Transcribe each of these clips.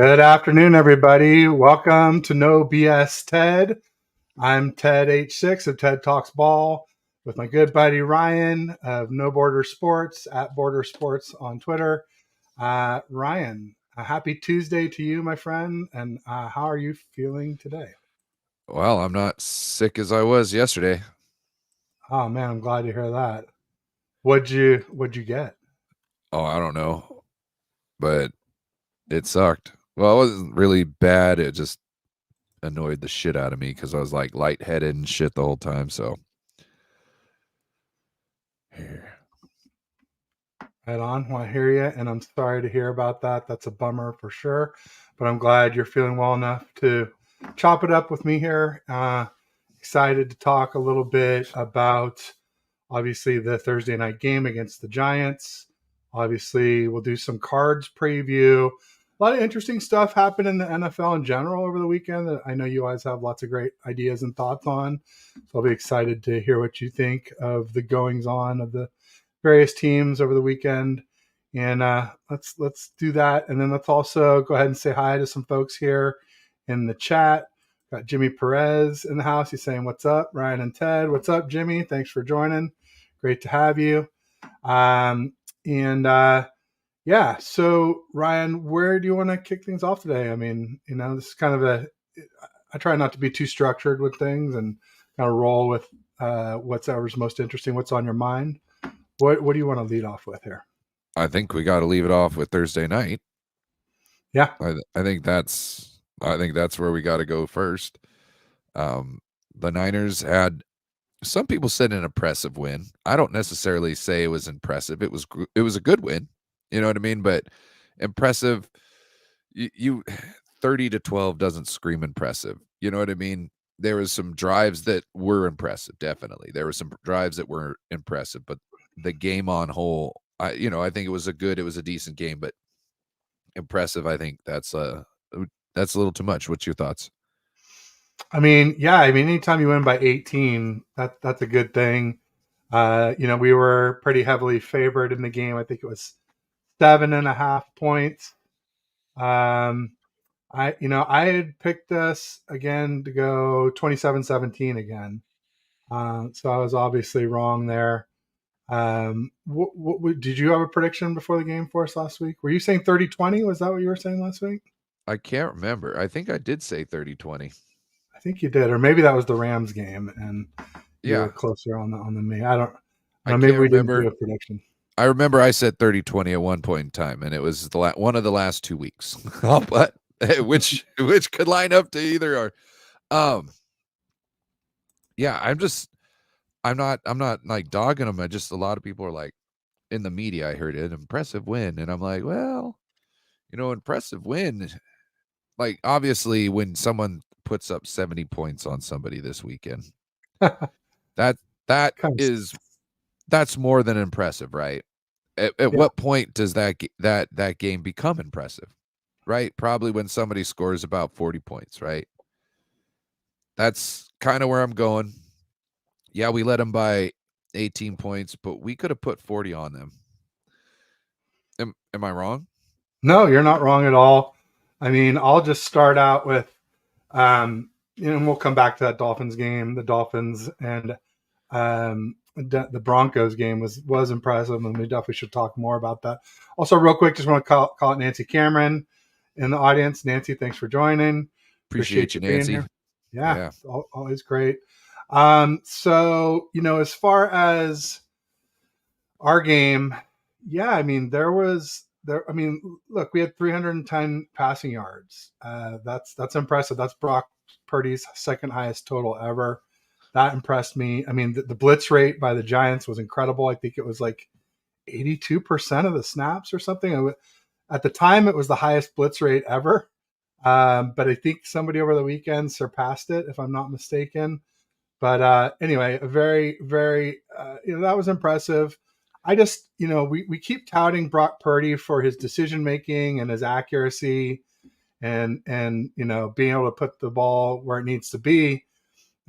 Good afternoon, everybody. Welcome to No BS Ted. I'm Ted H6 of TED Talks Ball with my good buddy Ryan of No Border Sports at Border Sports on Twitter. Ryan, a happy Tuesday to you, my friend. And how are you feeling today? Well, I'm not sick as I was yesterday. Oh man, I'm glad to hear that. What'd you get? Oh, I don't know, but it sucked. Well, it wasn't really bad. It just annoyed the shit out of me because I was like lightheaded and shit the whole time. So, here. Right on. Well, I hear you, and I'm sorry to hear about that. That's a bummer for sure, but I'm glad you're feeling well enough to chop it up with me here. Excited to talk a little bit about obviously the Thursday night game against the Giants. Obviously, we'll do some cards preview. A lot of interesting stuff happened in the NFL in general over the weekend that I know you guys have lots of great ideas and thoughts on. So I'll be excited to hear what you think of the goings on of the various teams over the weekend. And let's do that. And then let's also go ahead and say hi to some folks here in the chat. Got Jimmy Perez in the house. He's saying, "What's up, Ryan and Ted? What's up, Jimmy? Thanks for joining. Great to have you." And yeah, so Ryan, where do you want to kick things off today? I mean, this is kind of I try not to be too structured with things and kind of roll with whatever's most interesting, what's on your mind. What do you want to lead off with here? I think we got to leave it off with Thursday night. Yeah. I think that's where we got to go first. The Niners had some people said an impressive win. I don't necessarily say it was impressive. It was a good win. You know what I mean? But impressive. You 30-12 doesn't scream impressive. You know what I mean? There was some drives that were impressive, definitely. There were some drives that were impressive, but the game on whole, I think it was a decent game, but impressive, I think that's a little too much. What's your thoughts? I mean, yeah, I mean, anytime you win by 18, that's a good thing. We were pretty heavily favored in the game. I think it was 7.5 points. I had picked us again to go 27-17 again. So I was obviously wrong there. Did you have a prediction before the game for us last week? Were you saying 30-20? Was that what you were saying last week? I can't remember. I think I did say 30-20. I think you did, or maybe that was the Rams game, and you were Yeah, closer on the me. I don't I know. Maybe can't we didn't remember. do a prediction. I remember I said 30-20 at one point in time, and it was one of the last 2 weeks. But which could line up to either or. Yeah, I'm not like dogging them. I just a lot of people are like in the media. I heard it impressive win, and I'm like, well, impressive win. Like obviously, when someone puts up 70 points on somebody this weekend, that that Kind of, is that's more than impressive, right? At yeah, what point does that game become impressive? Right? Probably when somebody scores about 40 points, right? That's kind of where I'm going. Yeah, we let them by 18 points, but we could have put 40 on them. Am I wrong? no, you're not wrong at all. I mean, I'll just start out with, and we'll come back to that Dolphins game. The Dolphins and the Broncos game was impressive, and we definitely should talk more about that. Also, real quick, just want to call it Nancy Cameron in the audience. Nancy, thanks for joining. Appreciate Appreciate you, you being Nancy. here. Yeah, Yeah. it's always great. So as far as our game, yeah, I mean, there. I mean, look, we had 310 passing yards. That's impressive. That's Brock Purdy's second highest total ever. That impressed me. I mean, the blitz rate by the Giants was incredible. I think it was like 82% of the snaps or something. At the time, it was the highest blitz rate ever. But I think somebody over the weekend surpassed it, if I'm not mistaken. But anyway, a very, very, that was impressive. I just, we keep touting Brock Purdy for his decision making and his accuracy and being able to put the ball where it needs to be.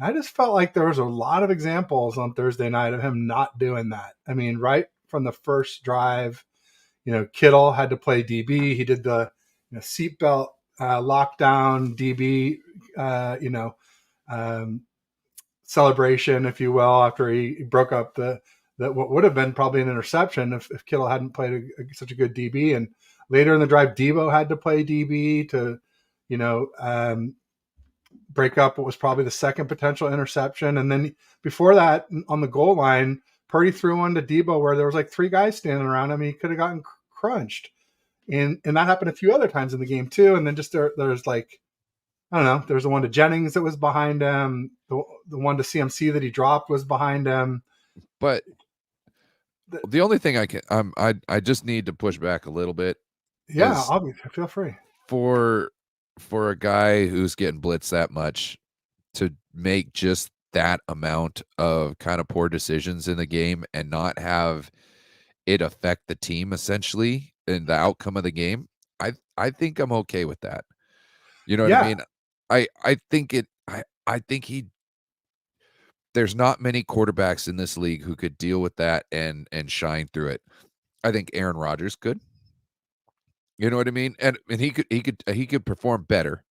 I just felt like there was a lot of examples on Thursday night of him not doing that. I mean, right from the first drive, Kittle had to play DB. He did the seatbelt lockdown DB, um, celebration, if you will, after he broke up that what would have been probably an interception if Kittle hadn't played such a good DB. And later in the drive, Debo had to play DB to, you know, break up what was probably the second potential interception. And then before that, on the goal line, Purdy threw one to Debo where there was like three guys standing around him. He could have gotten crunched. And that happened a few other times in the game too. And then just there's like, I don't know, there's the one to Jennings that was behind him. The one to CMC that he dropped was behind him. But the only thing I just need to push back a little bit. Yeah, obviously, feel free. For a guy who's getting blitzed that much to make just that amount of kind of poor decisions in the game and not have it affect the team essentially and the outcome of the game, I think I'm okay with that. You know what I mean? I think there's not many quarterbacks in this league who could deal with that and shine through it. I think Aaron Rodgers could. You know what I mean? And he could perform better.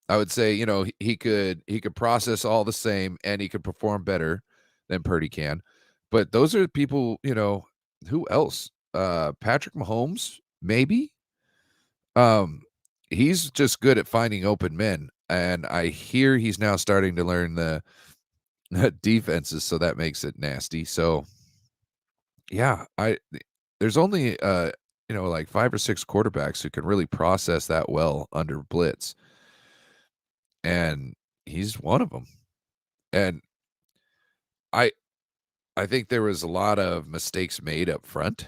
I would say, you know, he could process all the same and he could perform better than Purdy can. But those are people, you know, who else? Patrick Mahomes, maybe. He's just good at finding open men, and I hear he's now starting to learn the defenses, so that makes it nasty. So yeah, there's only you know, like 5 or 6 quarterbacks who can really process that well under blitz. And he's one of them. And I think there was a lot of mistakes made up front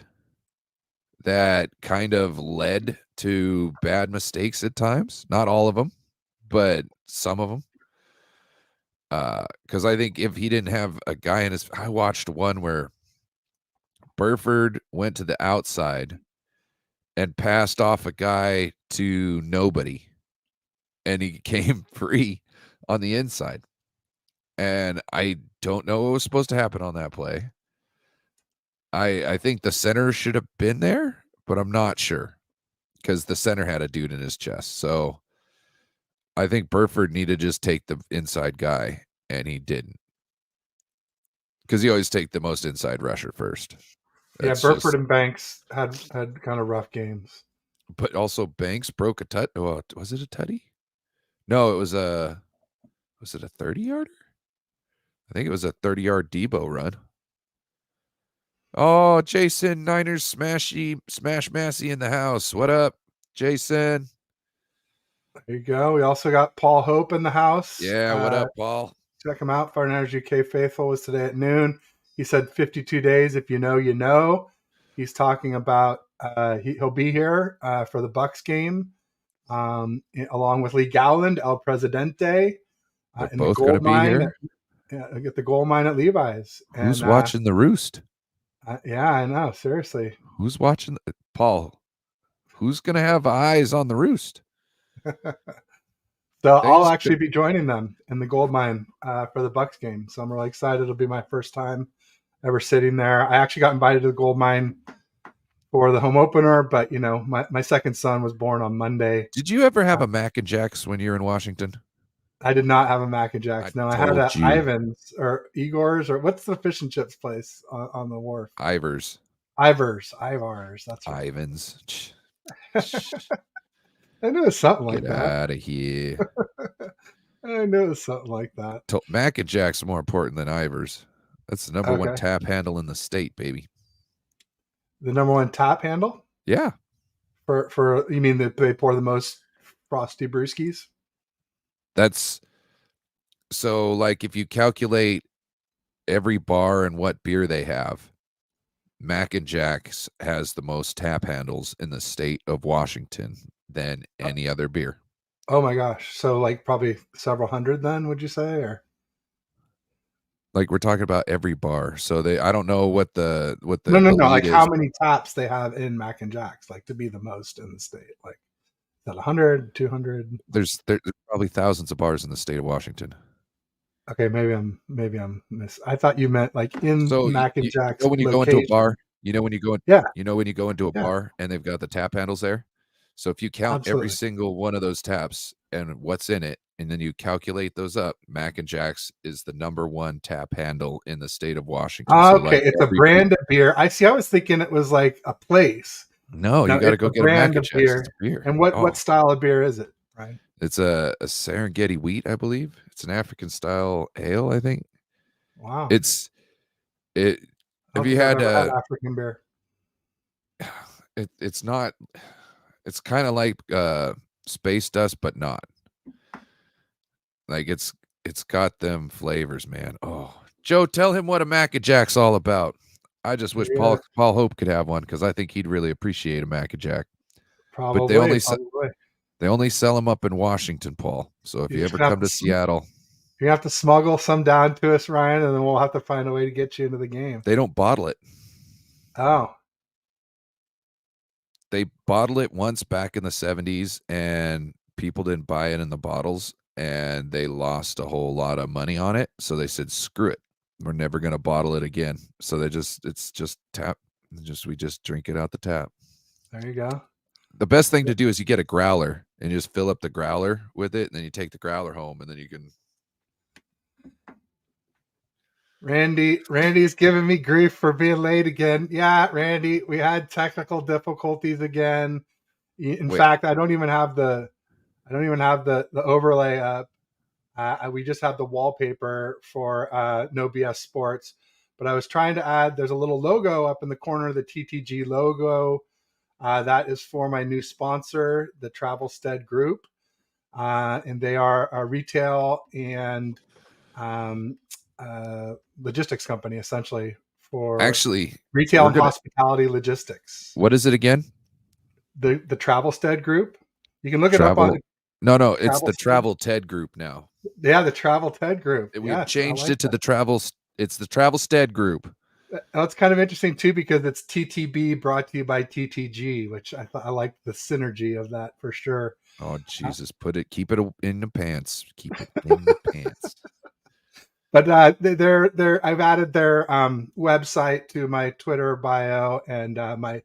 that kind of led to bad mistakes at times. Not all of them, but some of them. Because I think if he didn't have a guy in his, I watched one where Burford went to the outside and passed off a guy to nobody, and he came free on the inside. And I don't know what was supposed to happen on that play. I think the center should have been there, but I'm not sure because the center had a dude in his chest. So I think Burford needed to just take the inside guy, and he didn't. Because you always take the most inside rusher first. That's Burford and Banks had kind of rough games. But also Banks broke a tut. Oh, was it a tutty? No, it was a 30-yarder? I think it was a 30-yard Debo run. Oh, Jason, Niners smash Massey in the house. What up, Jason? There you go. We also got Paul Hope in the house. Yeah, what up, Paul? Check him out. 49ers UK Faithful was today at noon. He said 52 days. If you know, you know. He's talking about he'll be here for the Bucks game along with Lee Gowland, El Presidente, in the gold mine. Get the gold mine at Levi's. Who's watching the roost? Yeah, I know. Seriously. Who's watching? Paul, who's going to have eyes on the roost? So I'll actually be joining them in the gold mine for the Bucks game. So I'm really excited. It'll be my first time ever sitting there. I actually got invited to the gold mine for the home opener, but you know, my second son was born on Monday. Did you ever have a Mac and Jacks when you were in Washington? I did not have a Mac and Jacks. No, I had a Ivan's or Igor's, or what's the fish and chips place on the wharf? Ivar's. That's right. Ivan's. I knew it was something like that. Get out of here. I knew it was something like that. Mac and Jack's more important than Ivar's. That's the number one tap handle in the state, baby. The number one tap handle? Yeah. For you mean that they pour the most frosty brewskis? That's so like if you calculate every bar and what beer they have, Mac and Jack's has the most tap handles in the state of Washington than any other beer. Oh my gosh. So like probably several hundred then, would you say? Or like we're talking about every bar. So I don't know what the No, like how many taps they have in Mac and Jack's, like to be the most in the state. Like is that 100, 200? There's probably thousands of bars in the state of Washington. Okay, maybe I'm I thought you meant like in Mac and Jack's. When you go into a bar, you know when you go into a bar and they've got the tap handles there. So if you count every Absolutely. single one of those taps and what's in it, and then you calculate those up, Mac and Jack's is the #1 tap handle in the state of Washington. So Okay, like it's a brand of beer. I see. I was thinking it was like a place. no, No, you got to it's go a get a Mac brand and of Jack's. It's beer. a beer. And what Oh, style of beer is it, Ryan? it's a Serengeti wheat, I believe. It's an African style ale, I think. Wow. It's it. I If don't you think I've had ever had African beer. it's not. It's kind of like space dust, but not. Like it's got them flavors, man. Oh, Joe, tell him what a Mac and Jack's all about. I just wish Yeah, Paul Hope could have one because I think he'd really appreciate a Mac and Jack. But probably. they only sell them up in Washington, Paul. So if You're you just ever gonna have come to to Seattle, you have to smuggle some down to us, Ryan, and then we'll have to find a way to get you into the game. they don't bottle it. Oh, They bottled it once back in the 70s and people didn't buy it in the bottles and they lost a whole lot of money on it. So they said, screw it. We're never going to bottle it again. So it's just tap. We just drink it out the tap. there you go. The best thing to do is you get a growler and you just fill up the growler with it. And then you take the growler home and then you can. Randy's giving me grief for being late again. Yeah, Randy, we had technical difficulties again. In Wait, fact, I don't even have the overlay up. We just have the wallpaper for No BS Sports. But I was trying to add. There's a little logo up in the corner, the TTG logo. That is for my new sponsor, the Travelstead Group, and they are a retail and um, logistics company, essentially for actually, retail we're and going to. hospitality logistics. What is it again? The Travelstead Group. You can look it up on Travel. No, it's the Travelstead. Travel Ted Group now. Yeah, the Travelstead Group. We've Yes, I changed like it to that. the Travel. It's the Travelstead Group. It's kind of interesting too because it's TTB brought to you by TTG, which I like the synergy of that for sure. Oh Jesus! Keep it in the pants. Keep it in the pants. But they're I've added their website to my Twitter bio and my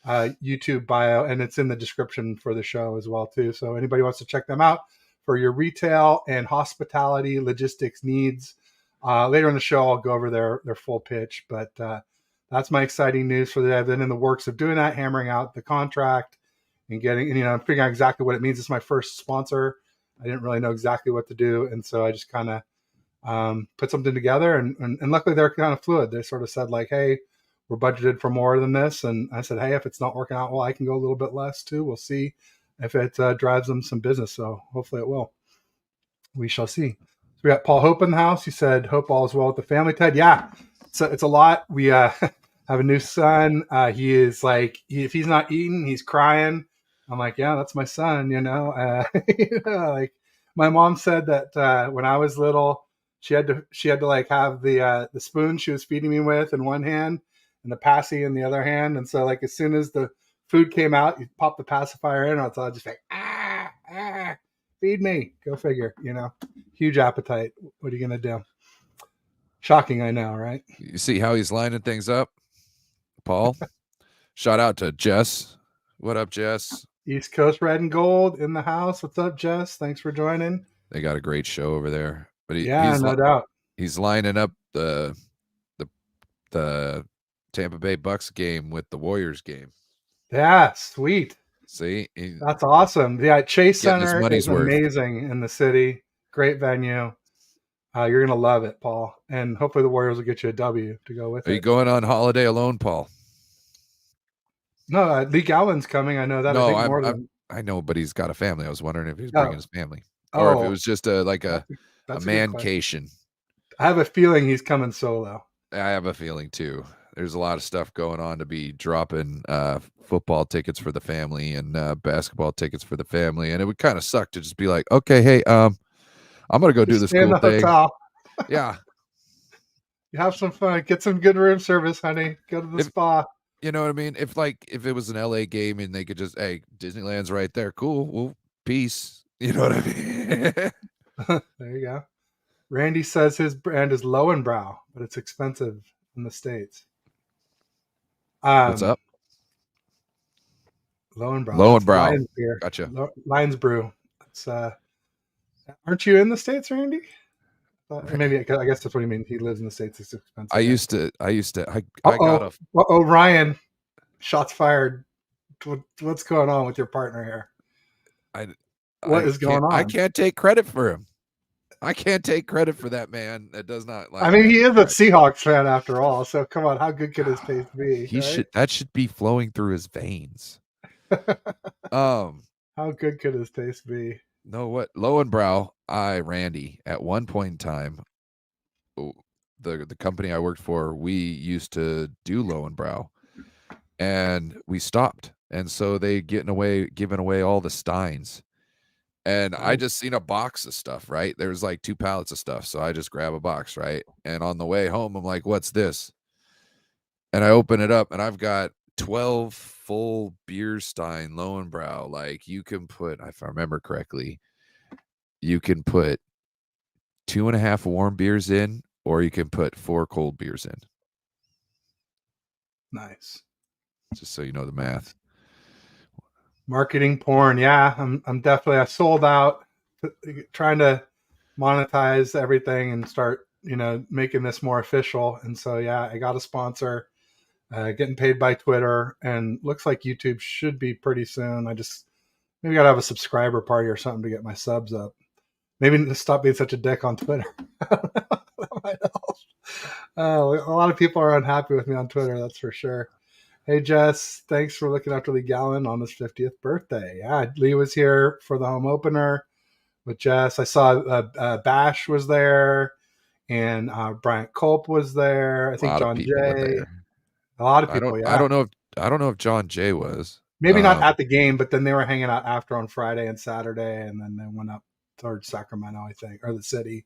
YouTube bio, and it's in the description for the show as well too. So anybody wants to check them out for your retail and hospitality logistics needs. Later in the show, I'll go over their full pitch, but that's my exciting news for the day. I've been in the works of doing that, hammering out the contract and getting, and figuring out exactly what it means. It's my first sponsor. I didn't really know exactly what to do, and so I just kind of put something together, and luckily they're kind of fluid. They sort of said like, hey, we're budgeted for more than this, and I said, hey, if it's not working out well, I can go a little bit less too. We'll see if it drives them some business. So hopefully it will. We shall see. So we got Paul Hope in the house. He said, hope all is well with the family. Ted, yeah, it's a lot. We have a new son. He is like, if he's not eating, he's crying. I'm like, yeah, that's my son. Like my mom said that when I was little, she had to like have the spoon she was feeding me with in one hand and the passy in the other hand. And so like as soon as the food came out, you pop the pacifier in, and I'll just like feed me. Go figure. Huge appetite. What are you gonna do? Shocking, I know, right? You see how he's lining things up, Paul? Shout out to Jess. What up, Jess? East Coast Red and Gold in the house. What's up, Jess? Thanks for joining. They got a great show over there. But Yeah, no doubt. he's lining up the the Tampa Bay Bucks game with the Warriors game. Yeah, sweet. See, That's awesome. Yeah, Chase getting his Center is money's worth. amazing in the city. Great venue. You're gonna love it, Paul. And hopefully the Warriors will get you a W to go with Are it. you going on holiday alone, Paul? No, Lee Allen's coming. I know that. No, I think more than. I know, but he's got a family. I was wondering if he was bringing his family, Oh, or if it was just a that's a good question. mancation. I have a feeling he's coming solo. I have a feeling too. There's a lot of stuff going on to be dropping football tickets for the family and basketball tickets for the family, and it would kind of suck to just be like, okay, hey, I'm gonna go do this Stay in cool the thing. hotel. Yeah, You have some fun. Get some good room service, honey. Go to the spa. you know what I mean. If it was an LA game and they could just, hey, Disneyland's right there, cool. Well, peace. You know what I mean? There you go. Randy says his brand is Lowenbrow, but it's expensive in the States. What's up? Lowenbrow. That's Lowenbrow. Lions beer. Gotcha. Lions brew. It's aren't you in the States, Randy? Maybe I guess that's what you mean. He lives in the States. It's I expensive. Yeah. used to. Uh I got oh. a. Ryan. Shots fired. What's going on with your partner here? I. What I is can't. going I on? can't take credit for him. I can't take credit for that man that does not I like mean, that. he is a Seahawks fan after all. So come on, how good could his taste be, He right? should. That should be flowing through his veins. Um. How good could his taste be? No, what Lowenbrow, Randy, at one point in time, the company I worked for, we used to do Lowenbrow, and we stopped, and so they giving away all the Steins, and I Nice. just seen a box of stuff. Right, there's like 2 pallets of stuff, so I just grab a box. Right, and on the way home, I'm like, "What's this?" And I open it up, and I've got 12 full beer Stein Lowenbrow. Like you can put, if I remember correctly, you can put 2.5 warm beers in, or you can put 4 cold beers in. Nice. Just so you know the math. Marketing porn. Yeah, I'm definitely I sold out trying to monetize everything and start, making this more official. And so yeah, I got a sponsor, getting paid by Twitter, and looks like YouTube should be pretty soon. I just maybe gotta have a subscriber party or something to get my subs up. Maybe stop being such a dick on Twitter. That might help. A lot of people are unhappy with me on Twitter, that's for sure. Hey, Jess, thanks for looking after Lee Gallen on his 50th birthday. Yeah, Lee was here for the home opener with Jess. I saw Bash was there, and Bryant Culp was there. I A think lot of John people were Jay. there. A lot of people, I yeah. don't know if John Jay was. Maybe not at the game, but then they were hanging out after on Friday and Saturday, and then they went up towards Sacramento, I think, or the city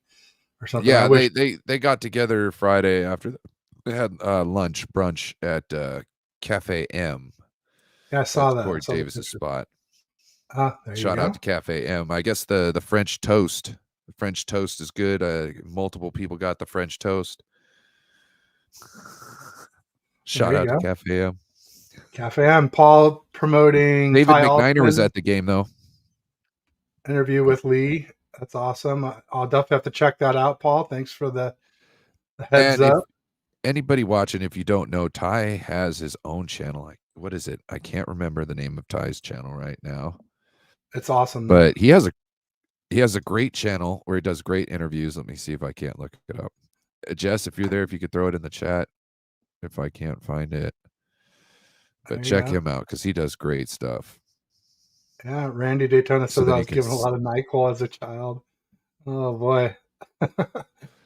or something. I Yeah, wish. they got together Friday after they had brunch at Cafe M. Yeah, I saw That's that. I Corey saw the Davis's picture. spot. There you Shout go. out to Cafe M. I guess the French toast. The French toast is good. Multiple people got the French toast. There Shout you out to go. Cafe M. Cafe M. Paul promoting David Ty McNiner was Altman at the game though. interview with Lee. That's awesome. I'll definitely have to check that out, Paul. Thanks for the heads And if up. anybody watching, if you don't know, Ty has his own channel. Like, what is it? I can't remember the name of Ty's channel right now. It's awesome though. But he has a great channel where he does great interviews. Let me see if I can't look it up. Jess, if you're there, if you could throw it in the chat, if I can't find it. But There you check go. him out because he does great stuff. Yeah, Randy Daytona So says then I you was can given a lot of NyQuil as a child. Oh boy.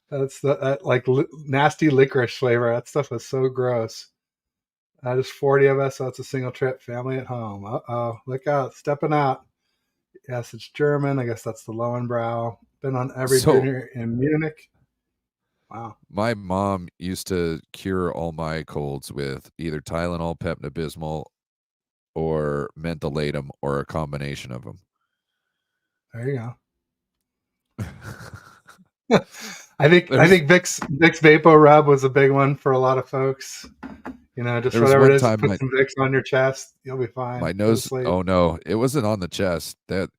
That's that like nasty licorice flavor. That stuff was so gross. There's 40 of us, so it's a single trip. Family at home. Uh-oh. Look out. Stepping out. Yes, it's German. I guess that's the Lowenbrow. Been on every So beer in Munich. Wow. my mom used to cure all my colds with either Tylenol, Pepto-Bismol, or mentholatum, or a combination of them. There you go. I think Vicks Vapo Rub was a big one for a lot of folks. Just There was whatever one it is, time put some Vicks on your chest, you'll be fine. my Go to nose. sleep. Oh no, it wasn't on the chest. That's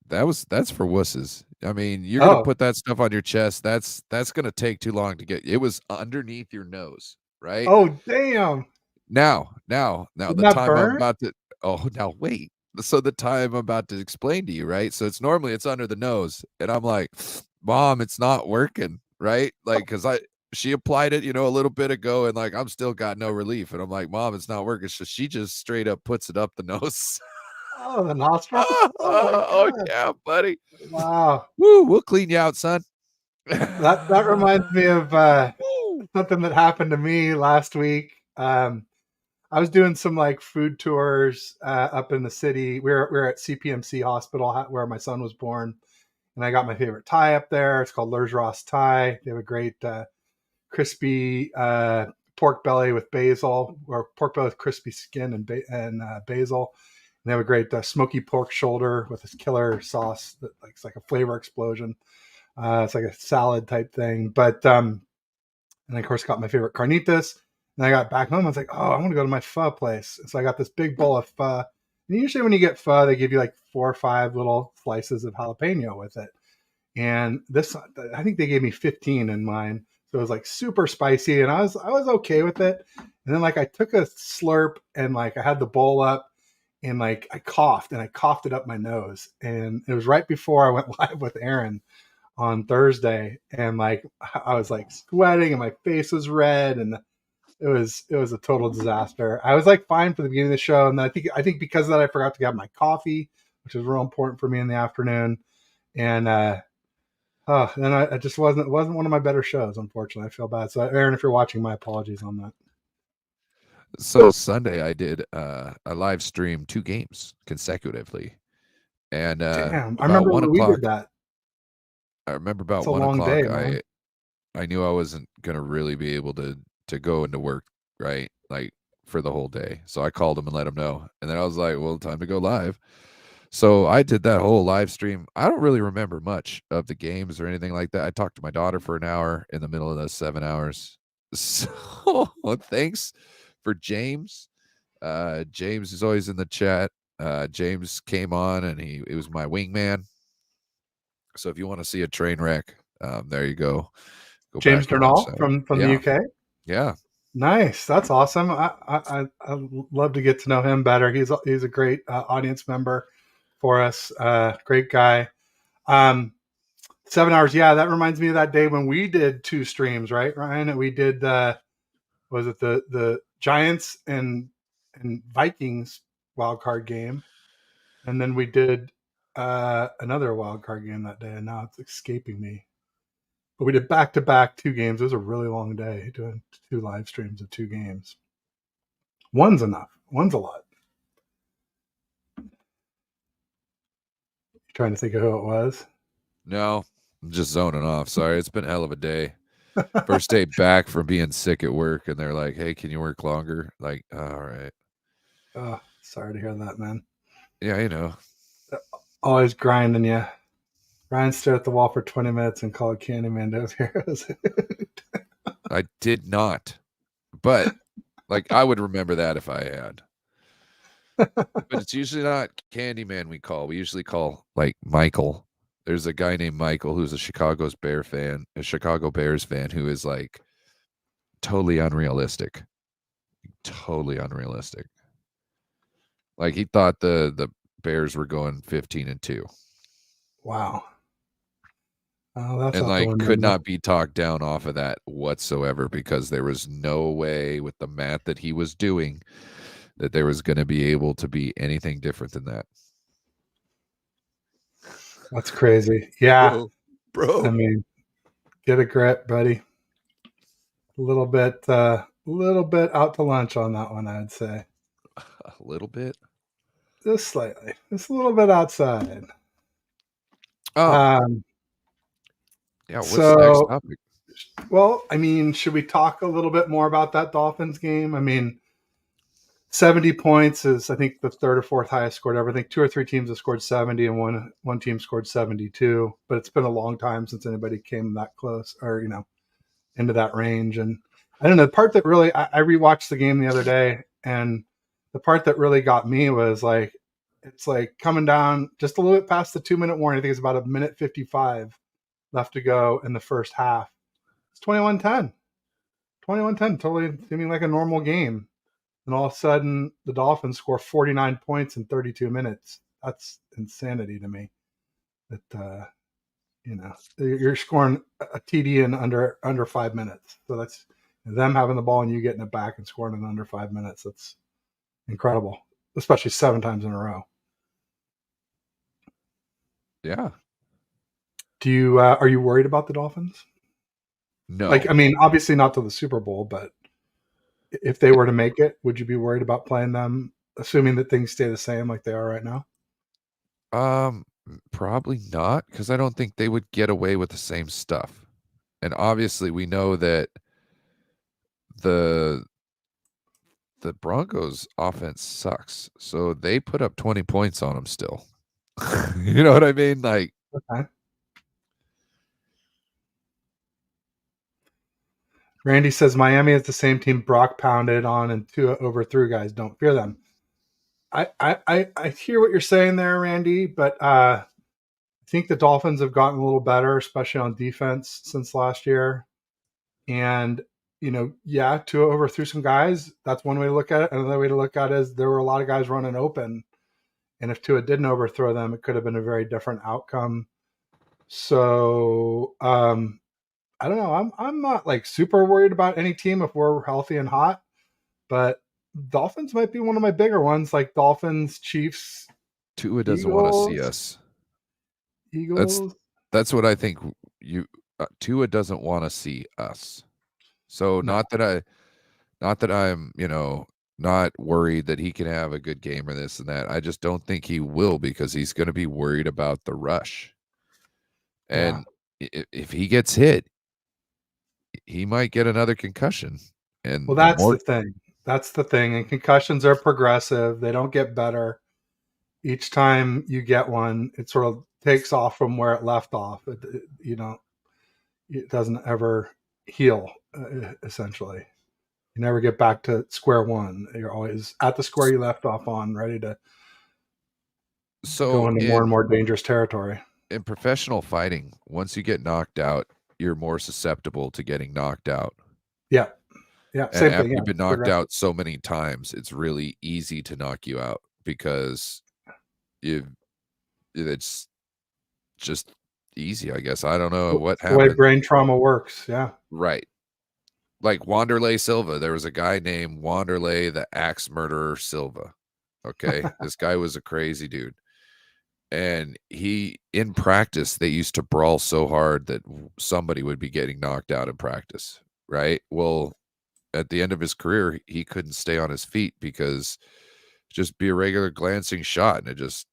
for wusses. I mean, you're gonna Oh, put that stuff on your chest. That's gonna take too long to get. It was underneath your nose, right? oh, damn! Now, Didn't the that time I'm burn? about to. Oh, now wait. So the time I'm about to explain to you, right? So it's normally it's under the nose, and I'm like, Mom, it's not working, right? Like, cause she applied it, a little bit ago, and like I'm still got no relief, and I'm like, Mom, it's not working. So she just straight up puts it up the nose. Oh, the nostrils. Oh, Oh my oh, god! yeah, buddy. Wow. Woo, we'll clean you out, son. That reminds me of Woo. something that happened to me last week. I was doing some like food tours up in the city. We were at CPMC Hospital where my son was born, and I got my favorite Thai up there. It's called Lurs Ross Thai. They have a great crispy pork belly with basil, or pork belly with crispy skin and basil. And they have a great smoky pork shoulder with this killer sauce that like it's like a flavor explosion. It's like a salad type thing, but and I, of course, got my favorite carnitas. And I got back home. I was like, oh, I want to go to my pho place. So I got this big bowl of pho. And usually when you get pho, they give you like 4 or 5 little slices of jalapeno with it. And this, I think they gave me 15 in mine. So it was like super spicy, and I was okay with it. And then like I took a slurp, and like I had the bowl up, and like I coughed it up my nose. And it was right before I went live with Aaron on Thursday, and like I was like sweating, and my face was red, and it was a total disaster. I was like fine for the beginning of the show, and then I think because of that I forgot to have my coffee, which was real important for me in the afternoon. And then I just it wasn't one of my better shows, unfortunately. I feel bad. So Aaron, if you're watching, my apologies on that. So Sunday I did a live stream 2 games consecutively, and Damn, I about remember one when we did o'clock. that. I remember It's about a one long day, o'clock. man. I knew I wasn't gonna really be able to go into work, right, like for the whole day. So I called him and let him know, and then I was like, "Well, time to go live." So I did that whole live stream. I don't really remember much of the games or anything like that. I talked to my daughter for an hour in the middle of those 7 hours. So thanks for James. James is always in the chat. James came on and he was my wingman. So if you want to see a train wreck, there you go. Go James back and watch Durnall that. from the Yeah, UK. yeah. Nice, that's awesome. I love to get to know him better. He's a great audience member for us. Great guy. Um, 7 hours. Yeah, that reminds me of that day when we did 2 streams, right, Ryan? And we did was it the Giants and Vikings wild card game, and then we did another wild card game that day, and now it's escaping me. But we did back to back 2 games. It was a really long day doing 2 live streams of 2 games. One's enough. One's a lot. Trying to think of who it was. No, I'm just zoning off. Sorry, it's been a hell of a day. First day back from being sick at work, and they're like, "Hey, can you work longer?" Like, all right, Oh, sorry to hear that, man. yeah, you know. Always grinding you. Ryan stared at the wall for 20 minutes and called Candyman to heroes. I did not, but like I would remember that if I had. But it's usually not Candyman we call. We usually call like Michael. There's a guy named Michael who's a a Chicago Bears fan who is like totally unrealistic. Totally unrealistic. Like he thought the Bears were going 15-2. Wow. Oh, that's And out the like window could now. not be talked down off of that whatsoever because there was no way with the math that he was doing that there was going to be able to be anything different than that. That's crazy. Yeah. Bro, I bro. mean, get a grip, buddy. A little bit out to lunch on that one, I'd say. A little bit. Just slightly. Just a little bit outside. Um, Um, yeah, what's the next so, topic? well, I mean, should we talk a little bit more about that Dolphins game? I mean, 70 points is, I think, the third or fourth highest scored ever. I think 2 or 3 teams have scored 70 and one team scored 72. But it's been a long time since anybody came that close or, into that range. And I don't know, the part that really, I rewatched the game the other day, and the part that really got me was like, it's like coming down just a little bit past the 2 minute warning. I think it's about a minute 55 left to go in the first half. It's 21-10. 21-10, totally seeming like a normal game. And all of a sudden, the Dolphins score 49 points in 32 minutes. That's insanity to me. That you're scoring a TD in under 5 minutes. So that's them having the ball and you getting it back and scoring in under 5 minutes. That's incredible, especially 7 times in a row. Yeah. Do you are you worried about the Dolphins? Like, No. I mean, obviously not to the Super Bowl, but if they were to make it, would you be worried about playing them, assuming that things stay the same like they are right now? Probably not because I don't think they would get away with the same stuff. And obviously we know that the the Broncos offense sucks. So they put up 20 points on them still. You know what I mean? Like Okay. Randy says Miami is the same team Brock pounded on and Tua overthrew guys. Don't fear them. I hear what you're saying there, Randy, but I think the Dolphins have gotten a little better, especially on defense since last year. And yeah, Tua overthrew some guys. That's one way to look at it. Another way to look at it is there were a lot of guys running open, and if Tua didn't overthrow them, it could have been a very different outcome. So I don't know. I'm not like super worried about any team if we're healthy and hot, but Dolphins might be one of my bigger ones, like Dolphins, Chiefs, Tua doesn't want to see Eagles, us. That's Eagles. that's what I think. Tua doesn't want to see us. So No, not that I'm, not worried that he can have a good game or this and that. I just don't think he will because he's going to be worried about the rush. yeah. And if he gets hit, he might get another concussion. And Well, the that's more the thing. That's the thing. And concussions are progressive. They don't get better. Each time you get one, it sort of takes off from where it left off. It doesn't ever heal, essentially. You never get back to square one. You're always at the square you left off on, ready to go so into more and in more dangerous territory. in professional fighting, once you get knocked out, you're more susceptible to getting knocked out. Yeah. Yeah. And Same after thing. Yeah. you've been It's knocked progressive. out so many times, it's really easy to knock you out because you it's just easy, I guess. I don't know what It's the way happened. brain trauma works. Yeah. Right. Like Wanderlei Silva, there was a guy named Wanderlei the Axe Murderer Silva. Okay. This guy was a crazy dude. And he, in practice, they used to brawl so hard that somebody would be getting knocked out in practice. Right. Well, at the end of his career, he couldn't stay on his feet because just be a regular glancing shot and it just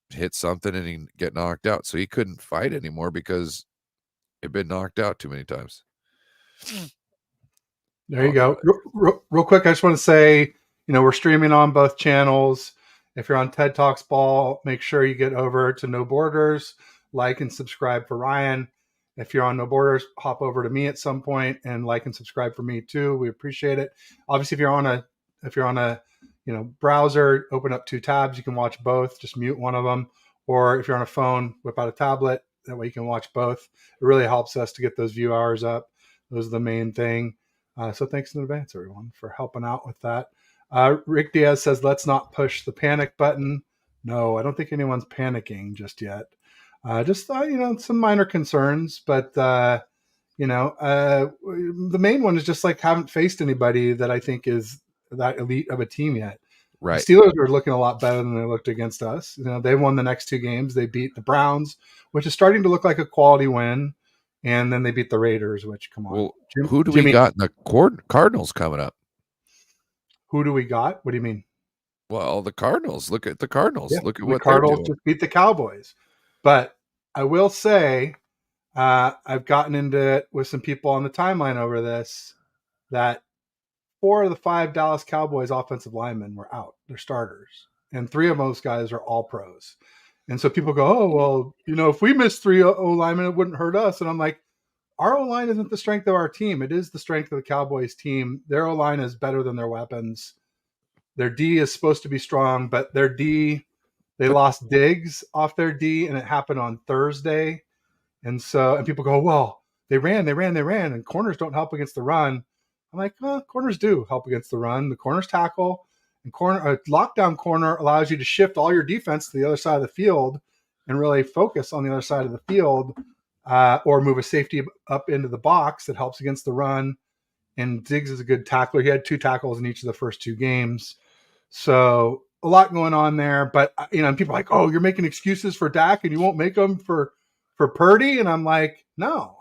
hit something and he'd get knocked out. So he couldn't fight anymore because he'd been knocked out too many times. There you go. Wanderlei. Real quick, I just want to say, we're streaming on both channels. If you're on TED Talks Ball, make sure you get over to No Borders, like and subscribe for Ryan. If you're on No Borders, hop over to me at some point and like and subscribe for me too. We appreciate it. Obviously, if you're on a browser, open up two tabs. You can watch both. Just mute one of them. Or if you're on a phone, whip out a tablet. That way you can watch both. It really helps us to get those view hours up. Those are the main thing. So thanks in advance, everyone, for helping out with that. Rick Diaz says, let's not push the panic button. No, I don't think anyone's panicking just yet. Just some minor concerns, but the main one is just like haven't faced anybody that I think is that elite of a team yet. The Right. Steelers are looking a lot better than they looked against us. They won the next two games. They beat the Browns, which is starting to look like a quality win, and then they beat the Raiders. Which, come on, Well, who do we Jimmy, got in the Cardinals coming up? who do we got? What do you mean? Well, the Cardinals. Look at the Cardinals. Yeah, Look at the what they're Cardinals doing. just beat the Cowboys. But I will say, I've gotten into it with some people on the timeline over this that 4 of the 5 Dallas Cowboys offensive linemen were out. They're starters. And 3 of those guys are all pros. And so people go, oh, well, if we miss 3 O linemen, it wouldn't hurt us. And I'm like, our O line isn't the strength of our team. It is the strength of the Cowboys team. Their O line is better than their weapons. Their D is supposed to be strong, but their D, they But lost Diggs off their D, and it happened on Thursday. And people go, well, they ran, and corners don't help against the run. I'm like, well, corners do help against the run. The corners tackle, and a lockdown corner allows you to shift all your defense to the other side of the field and really focus on the other side of the field, or move a safety up into the box that helps against the run. And Diggs is a good tackler. He had 2 tackles in each of the first 2 games. So a lot going on there, but and people are like, oh, you're making excuses for Dak and you won't make them for Purdy. And I'm like, no,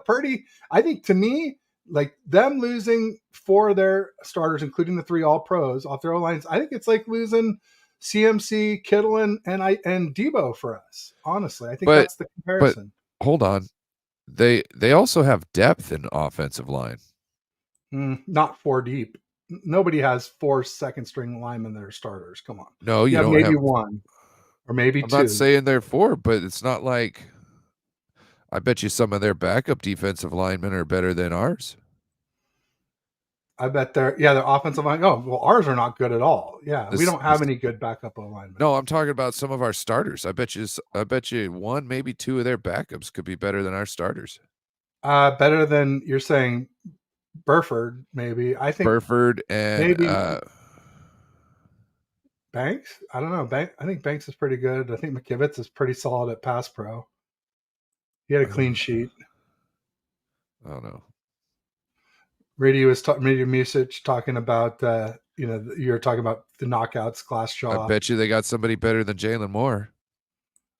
Purdy, I think to me, like them losing 4 of their starters, including the 3 all pros off their O lines, I think it's like losing CMC, Kittle, and Debo for us. Honestly, I think but that's the but comparison. hold on. They also have depth in offensive line. Not 4 deep. Nobody has 4 second string linemen that are starters. Come on. No, you Yeah, don't maybe have. 1 or maybe I'm not 2. saying they're 4, but it's not like I bet you some of their backup defensive linemen are better than ours. I bet their offensive line. Oh, well, ours are not good at all. Yeah, we This, don't have this any good backup O linemen. no, I'm talking about some of our starters. I bet you one, maybe two of their backups could be better than our starters. Better than you're saying Burford, maybe. I think Burford and maybe Banks. I don't know. I think Banks is pretty good. I think McKivitz is pretty solid at pass pro. He had a clean sheet. I don't know. Radio Music talking about you were talking about the knockouts, I Glassjaw. bet you they got somebody better than Jalen Moore.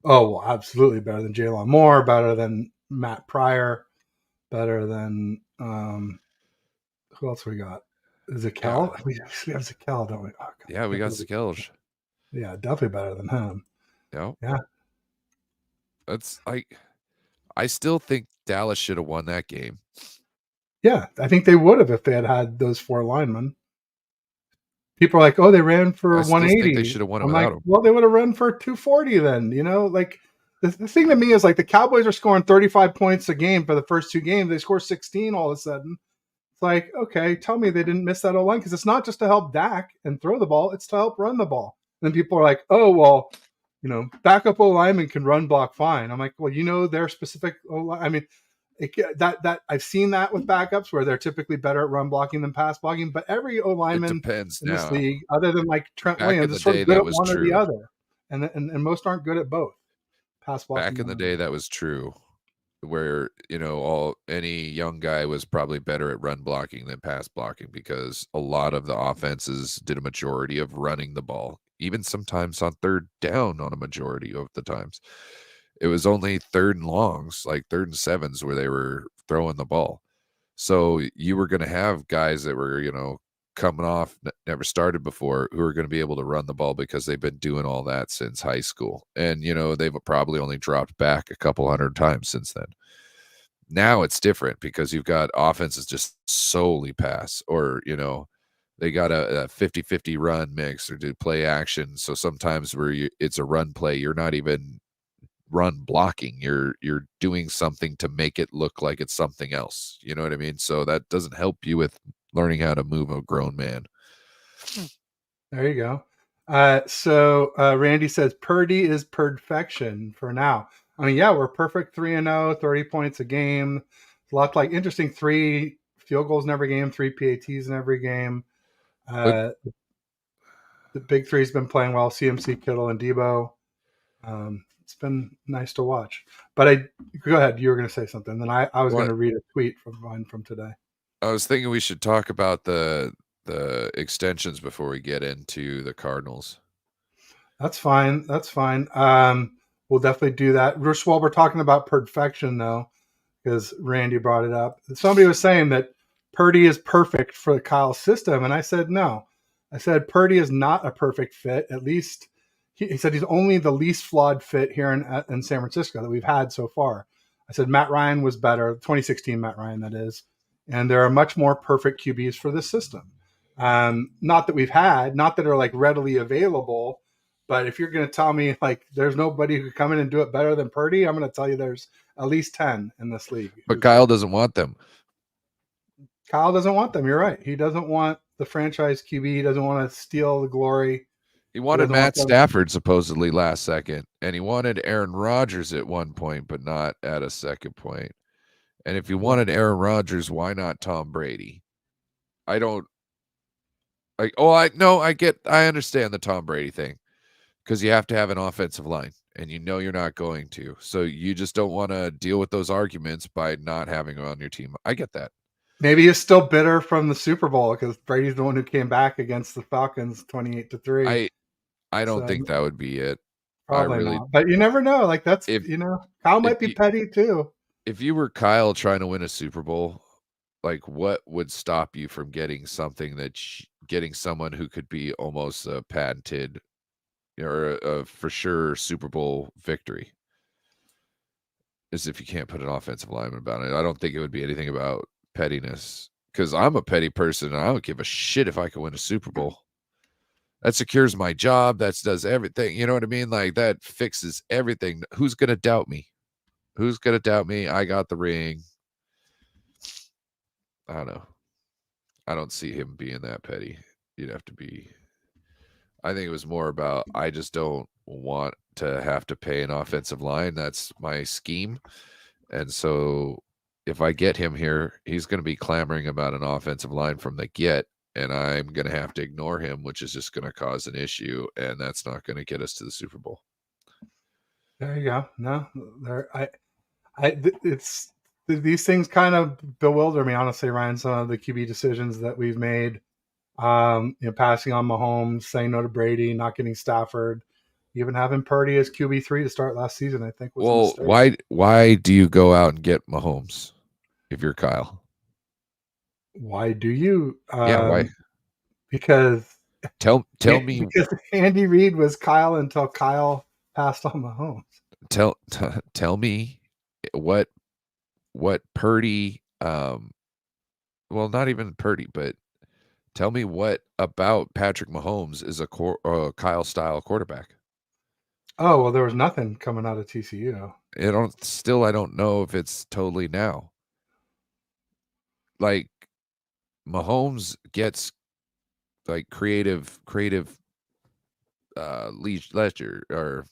Oh, well, absolutely better than Jalen Moore, better than Matt Pryor, better than who else we got? Yeah, Zakel? We have Zakel, don't we? Oh, God, yeah, we got Skills. yeah, definitely better than him. Yeah, Yeah, that's I still think Dallas should have won that game. yeah. I think they would have if they had had those four linemen. People are like, "Oh, they ran for I still think they 180." should have won it I'm without like, him. "Well, they would have run for 240 then." Like the thing to me is like the Cowboys are scoring 35 points a game for the first two games. They score 16 all of a sudden. It's like, okay, tell me they didn't miss that O line because it's not just to help Dak and throw the ball; it's to help run the ball. And then people are like, "Oh, well, backup O lineman can run block fine." I'm like, "Well, their specific O line. I mean, that I've seen that with backups where they're typically better at run blocking than pass blocking. But every O It lineman depends in this now. league, other than like Trent Back in Williams, the is sort day, of good that at was one or the true. other, and most aren't good at both pass Back blocking in and the running. day, that was true. Where any young guy was probably better at run blocking than pass blocking because a lot of the offenses did a majority of running the ball, even sometimes on third down on a majority of the times. It was only third and longs, like third and sevens, where they were throwing the ball. So you were going to have guys that were, coming off, never started before, who are going to be able to run the ball because they've been doing all that since high school. And, they've probably only dropped back a couple hundred times since then. Now it's different because you've got offenses just solely pass, or, they got a 50-50 run mix or do play action. So sometimes it's a run play, you're not even run blocking, you're doing something to make it look like it's something else. You know what I mean? So that doesn't help you with learning how to move a grown man. There you go. So Randy says Purdy is perfection for now. I mean, yeah, we're perfect 3-0, 30 points a game. A lot like interesting 3 field goals in every game, 3 PATs in every game. But The big three's been playing well. CMC, Kittle, and Debo. It's been nice to watch. But go ahead. You were going to say something. Then I was going what to read a tweet from today. I was thinking we should talk about the extensions before we get into the Cardinals. That's fine. That's fine. We'll definitely do that. While we're talking about perfection, though, because Randy brought it up. Somebody was saying that Purdy is perfect for Kyle's system, and I said no. I said Purdy is not a perfect fit. At least he said he's only the least flawed fit here in San Francisco that we've had so far. I said Matt Ryan was better, 2016 Matt Ryan, that is, and there are much more perfect QBs for this system. Not that we've had, not that are like readily available, but if you're going to tell me like there's nobody who could come in and do it better than Purdy, I'm going to tell you there's at least 10 in this league. But Kyle doesn't want them. Kyle doesn't want them. You're right. He doesn't want the franchise QB. He doesn't want to steal the glory. He He wanted doesn't want Matt them. Stafford supposedly last second, and he wanted Aaron Rodgers at one point, but not at a second point. And if you wanted Aaron Rodgers, why not Tom Brady? I don't like. Oh, I understand the Tom Brady thing because you have to have an offensive line, and you're not going to. So you just don't want to deal with those arguments by not having him on your team. I get that. Maybe he's still bitter from the Super Bowl because Brady's the one who came back against the Falcons 28-3. I don't So think that would be it. I probably really, not. But you never know. Like that's if Kyle if might be you petty too. if you were Kyle trying to win a Super Bowl, like what would stop you from getting something getting someone who could be almost a patented or a for sure Super Bowl victory? Is if you can't put an offensive lineman about it. I don't think it would be anything about pettiness because I'm a petty person and I don't give a shit if I can win a Super Bowl. That secures my job. That does everything. You know what I mean? Like that fixes everything. Who's gonna doubt me? Who's gonna doubt me? I got the ring. I don't know. I don't see him being that petty. You'd have to be. I think it was more about I just don't want to have to pay an offensive line. That's my scheme. And so if I get him here, he's going to be clamoring about an offensive line from the get, and I'm going to have to ignore him, which is just going to cause an issue, and that's not going to get us to the Super Bowl. There you go. No, there. It's these things kind of bewilder me, honestly, Ryan. Some of the QB decisions that we've made. Passing on Mahomes, saying no to Brady, not getting Stafford, even having Purdy as QB3 to start last season, I think was a Well, mistake. why do you go out and get Mahomes if you're Kyle? Why do you? Yeah, why? Because Tell me because Andy Reid was Kyle until Kyle passed on Mahomes. tell me what Purdy well, not even Purdy, but tell me what about Patrick Mahomes is a Kyle style quarterback. Oh well, there was nothing coming out of TCU. I don't know if it's totally now. Like Mahomes gets like creative ledger or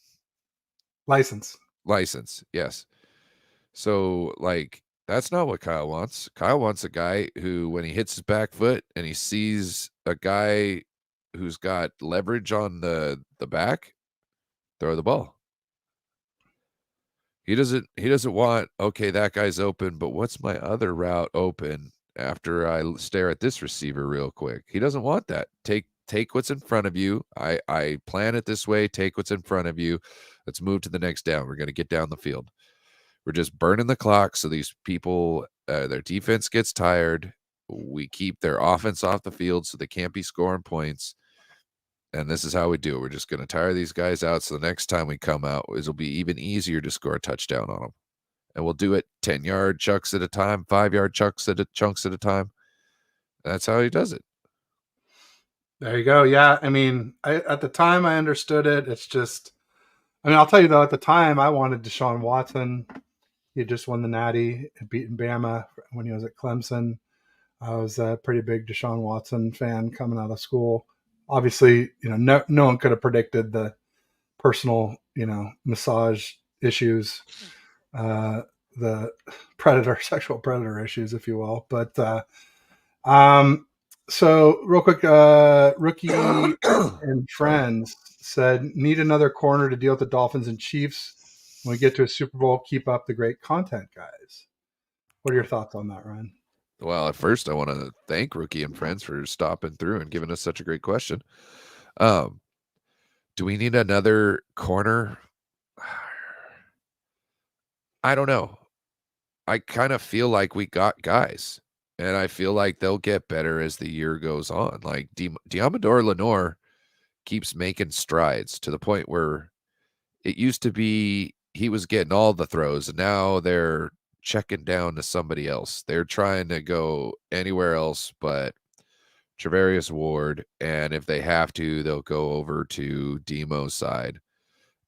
License. license. Yes. So like that's not what Kyle wants. Kyle wants a guy who when he hits his back foot and he sees a guy who's got leverage on the back, throw the ball. He doesn't want, okay, that guy's open, but what's my other route open after I stare at this receiver real quick? He doesn't want that. Take what's in front of you. I plan it this way. Take what's in front of you. Let's move to the next down. We're going to get down the field. We're just burning the clock so these people their defense gets tired. We keep their offense off the field so they can't be scoring points. And this is how we do it. We're just going to tire these guys out. So the next time we come out, it'll be even easier to score a touchdown on them. And we'll do it 10-yard chunks at a time, 5-yard chunks at a time. That's how he does it. There you go. Yeah, I mean, at the time I understood it. It's just, I mean, I'll tell you though, at the time I wanted Deshaun Watson. He just won the Natty, beating Bama when he was at Clemson. I was a pretty big Deshaun Watson fan coming out of school. Obviously, no one could have predicted the personal, massage issues, uh, the sexual predator issues, if you will. But um, so real quick, rookie and friends said need another corner to deal with the Dolphins and Chiefs when we get to a Super Bowl. Keep up the great content, guys. What are your thoughts on that, Ryan? Well, at first, I want to thank Rookie and Friends for stopping through and giving us such a great question. Um, do we need another corner? I don't know. I kind of feel like we got guys, and I feel like they'll get better as the year goes on. Like Diamador Lenore keeps making strides to the point where it used to be he was getting all the throws, and now they're checking down to somebody else. They're trying to go anywhere else but Travarius Ward, and if they have to, they'll go over to Demo's side.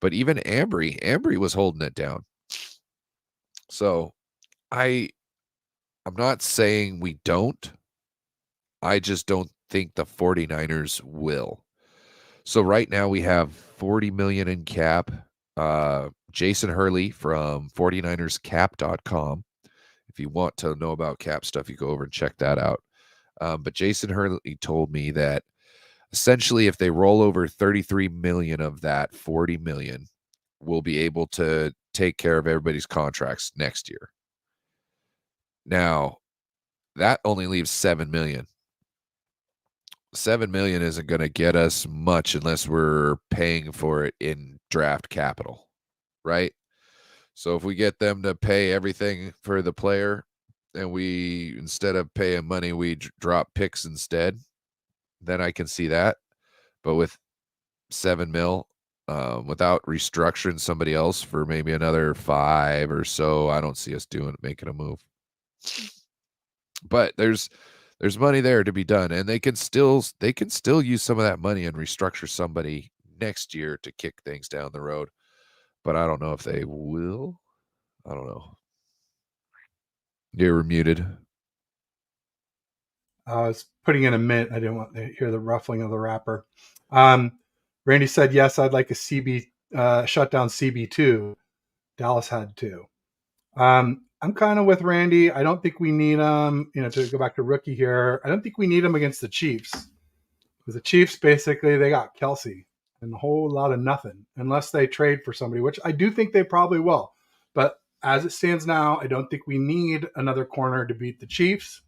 But even Ambry was holding it down. So I'm not saying we don't. I just don't think the 49ers will. So right now we have 40 million in cap. Jason Hurley from 49erscap.com. If you want to know about cap stuff, you go over and check that out. But Jason Hurley told me that essentially if they roll over 33 million of that 40 million, we'll be able to take care of everybody's contracts next year. Now, that only leaves 7 million. 7 million isn't going to get us much unless we're paying for it in draft capital, right? So if we get them to pay everything for the player and we instead of paying money we drop picks instead, then I can see that. But with 7 mil without restructuring somebody else for maybe another 5 or so, I don't see us making a move. But there's money there to be done, and they can still use some of that money and restructure somebody next year to kick things down the road. But I don't know if they will. I don't know. You were muted. I was putting in a mint. I didn't want to hear the ruffling of the wrapper. Um, Randy said, yes, I'd like a CB shutdown CB2. Dallas had two. I'm kind of with Randy. I don't think we need them, to go back to rookie here. I don't think we need them against the Chiefs. Because the Chiefs, basically, they got Kelsey and a whole lot of nothing, unless they trade for somebody, which I do think they probably will. But as it stands now, I don't think we need another corner to beat the Chiefs.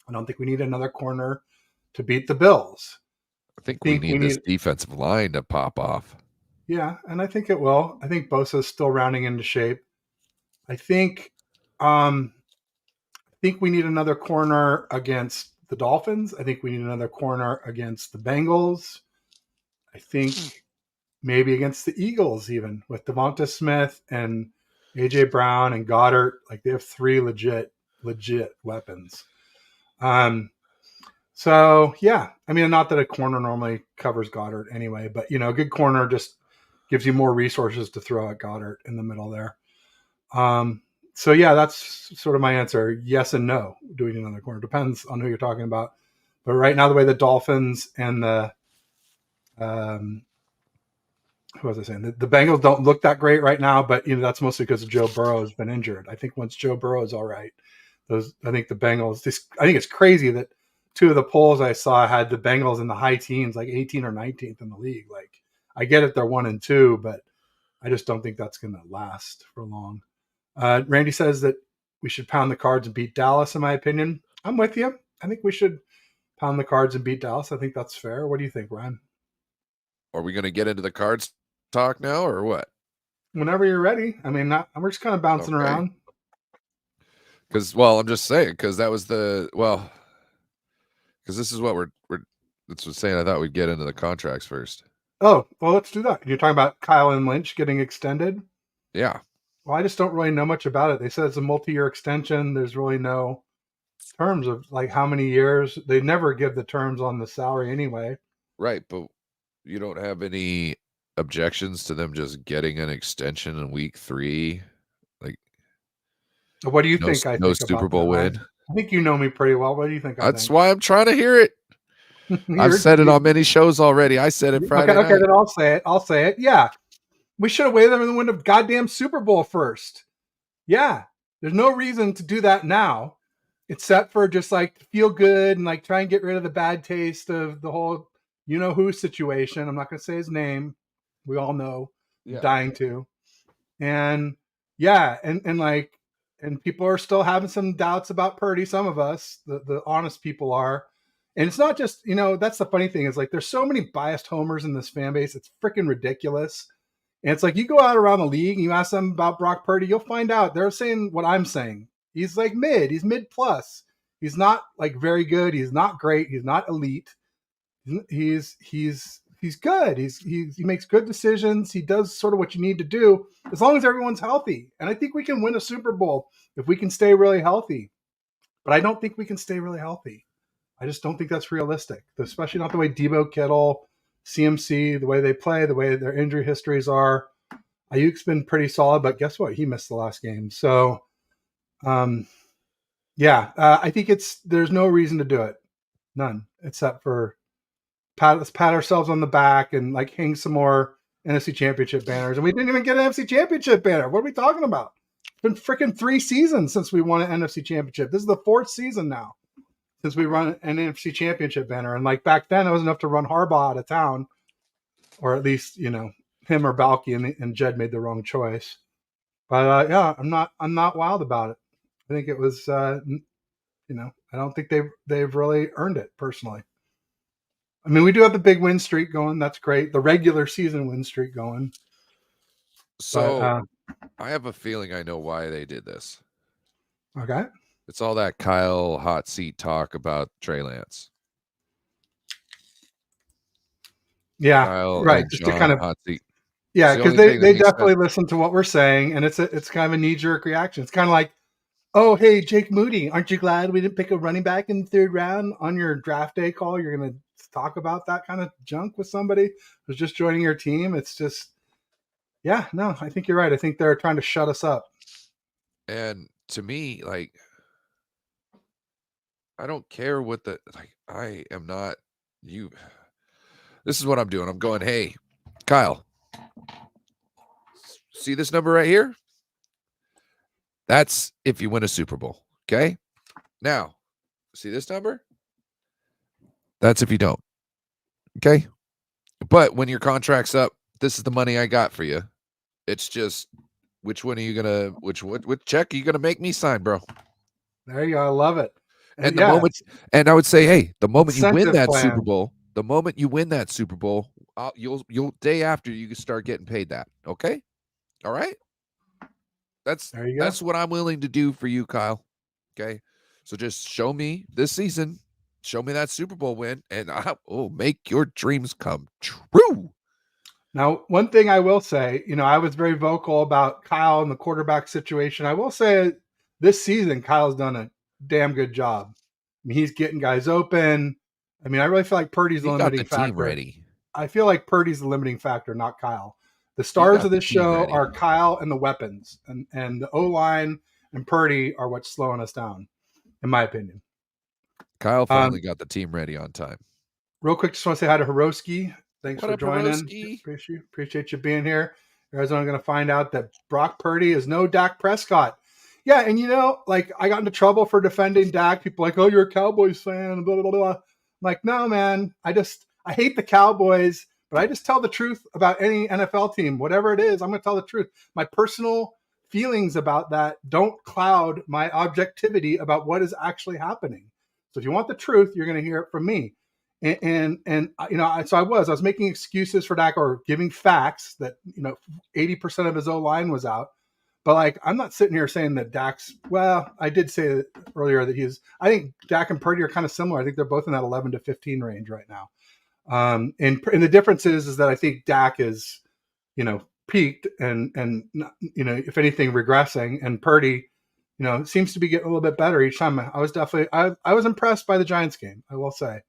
I don't think we need another corner to beat the Bills. I I think we think we need this need, defensive line to pop off. yeah, and I think it will. I think Bosa's still rounding into shape. I think, um, I think we need another corner against the Dolphins. I think we need another corner against the Bengals. I think maybe against the Eagles, even with Devonta Smith and AJ Brown and Goddard. Like they have three legit weapons. Um, So yeah, I mean, not that a corner normally covers Goddard anyway, but a good corner just gives you more resources to throw at Goddard in the middle there. Um, so yeah, that's sort of my answer. Yes and no. Do we need another corner? Depends on who you're talking about. But right now, the way the Dolphins and the um, who was I saying? The Bengals don't look that great right now, but that's mostly because Joe Burrow has been injured. I think once Joe Burrow is all right, I think the Bengals. I think it's crazy that two of the polls I saw had the Bengals in the high teens, like 18 or 19th in the league. Like I get it, they're 1-2, but I just don't think that's going to last for long. Randy says that we should pound the Cards and beat Dallas. In my opinion, I'm with you. I think we should pound the Cards and beat Dallas. I think that's fair. What do you think, Ryan? Are we going to get into the Cards talk now or what? Whenever you're ready. I mean, we're just kind of bouncing Okay. around. Because, I'm just saying, because that was because this is what that's what saying. I thought we'd get into the contracts first. Oh, well, let's do that. You're talking about Kyle and Lynch getting extended? Yeah. Well, I just don't really know much about it. They said it's a multi-year extension. There's really no terms of like how many years. They never give the terms on the salary anyway. Right. But you don't have any objections to them just getting an extension in week 3? Like, What do you think I no think Super about that, Bowl win. Ryan? I think you know me pretty well. What do you think I That's think? why I'm trying to hear it. I've said it on many shows already. I said it Okay, Friday okay, night. then I'll say it. I'll say it. Yeah. We should have waited them and win the goddamn Super Bowl first. Yeah. There's no reason to do that now, except for just like feel good and like try and get rid of the bad taste of the whole who situation. I'm not going to say his name. We all know. I'm Yeah. dying to. And yeah, and like, and people are still having some doubts about Purdy. Some of us, the honest people are. And it's not just, that's the funny thing is like there's so many biased homers in this fan base. It's freaking ridiculous. And it's like you go out around the league and you ask them about Brock Purdy, you'll find out they're saying what I'm saying. He's like mid. He's mid plus. He's not like very good. He's not great. He's not elite. He's good. He makes good decisions. He does sort of what you need to do as long as everyone's healthy. And I think we can win a Super Bowl if we can stay really healthy. But I don't think we can stay really healthy. I just don't think that's realistic, especially not the way Debo, Kittle, CMC, the way they play, the way their injury histories are. Ayuk's been pretty solid, but guess what? He missed the last game. So, I think there's no reason to do it. None, except for let's pat ourselves on the back and like hang some more NFC Championship banners. And we didn't even get an NFC Championship banner. What are we talking about? It's been freaking 3 seasons since we won an NFC Championship. This is the 4th season now since we run an NFC Championship banner. And like back then, it was enough to run Harbaugh out of town, or at least him or Balky, and Jed made the wrong choice. But I'm not wild about it. I think it was I don't think they've really earned it personally. I mean, we do have the big win streak going. That's great. The regular season win streak going. So But I have a feeling I know why they did this. okay. It's all that Kyle hot seat talk about Trey Lance. Yeah, Kyle right. and Just to John kind of hot seat. yeah, It's the because only they thing that they makes sense. definitely listen to what we're saying, and it's kind of a knee jerk reaction. It's kind of like, oh hey Jake Moody, aren't you glad we didn't pick a running back in the 3rd round on your draft day call? You're gonna talk about that kind of junk with somebody who's just joining your team. It's just yeah, no, I think you're right. I think they're trying to shut us up. And to me, like, I don't care what the like. I am not you. This is what I'm doing. I'm going, hey, Kyle, see this number right here? That's if you win a Super Bowl. Okay. Now, see this number? That's if you don't. Okay. But when your contract's up, this is the money I got for you. It's just which one are you gonna which check are you gonna make me sign, bro? There you go. I love it. And the Yeah, moment and I would say, hey, the moment you win incentive that Super plan. Bowl, you'll day after you can start getting paid that. Okay? All right? That's There you go. that's what I'm willing to do for you, Kyle. Okay? So just show me this season, show me that Super Bowl win, and I will make your dreams come true. Now, one thing I will say, I was very vocal about Kyle and the quarterback situation. I will say this season, Kyle's done a damn good job. I mean, he's getting guys open. I mean, I really feel like Purdy's the He got limiting the team factor. ready. I feel like Purdy's the limiting factor, not Kyle. The He stars got of the this team show ready. are Kyle and the weapons, and the O line and Purdy are what's slowing us down, in my opinion. Kyle finally got the team ready on time. Real quick, just want to say hi to Hiroski. Thanks What for up, joining. Hiroski? Appreciate you being here. Arizona going to find out that Brock Purdy is no Dak Prescott. Yeah, and like I got into trouble for defending Dak. People like, oh, you're a Cowboys fan. Blah, blah, blah. I'm like, no, man. I hate the Cowboys, but I just tell the truth about any NFL team, whatever it is. I'm going to tell the truth. My personal feelings about that don't cloud my objectivity about what is actually happening. So if you want the truth, you're going to hear it from me. So I was making excuses for Dak or giving facts that 80% of his O line was out, but like I'm not sitting here saying that Dak's. Well, I did say earlier that I think Dak and Purdy are kind of similar. I think they're both in that 11 to 15 range right now. And the difference is that I think Dak is peaked and if anything regressing, and Purdy seems to be getting a little bit better each time. I was impressed by the Giants game, I will say.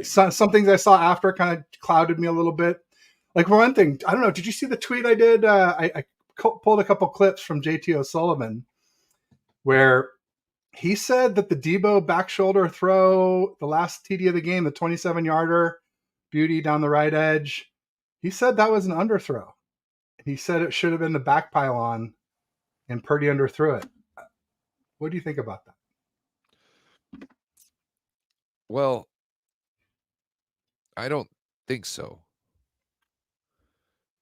Some things I saw after kind of clouded me a little bit. Like for one thing, I don't know. Did you see the tweet I did? I pulled a couple clips from JT O'Sullivan where he said that the Debo back shoulder throw, the last TD of the game, the 27-yarder, beauty down the right edge, he said that was an underthrow. He said it should have been the back pylon, and Purdy underthrew it. What do you think about that? Well, I don't think so.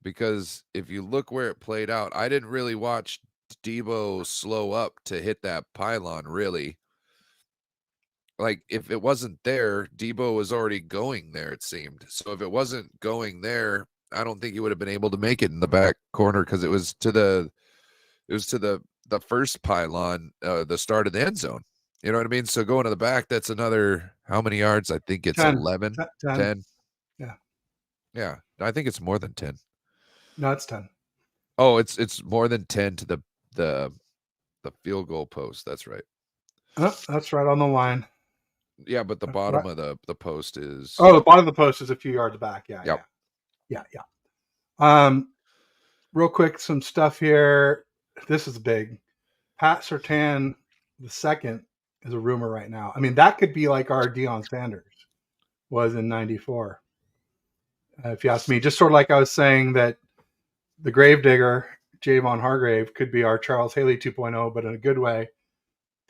Because if you look where it played out, I didn't really watch Debo slow up to hit that pylon, really. Like, if it wasn't there, Debo was already going there, it seemed. So if it wasn't going there, I don't think he would have been able to make it in the back corner because it was to the first pylon, the start of the end zone. You know what I mean? So going to the back, that's another how many yards? I think it's 10. 11, 10. 10. Yeah. Yeah. I think it's more than 10. No, it's 10. Oh, it's more than 10 to the field goal post. That's right. Oh, that's right on the line. Yeah, but the bottom of the post is the bottom of the post is a few yards back. Yep. Yeah. Real quick, some stuff here. This is big. Pat Surtain the second is a rumor right now. I mean, that could be like our Deion Sanders was in '94. If you ask me, just sort of like I was saying that the Gravedigger, Javon Hargrave, could be our Charles Haley 2.0, but in a good way.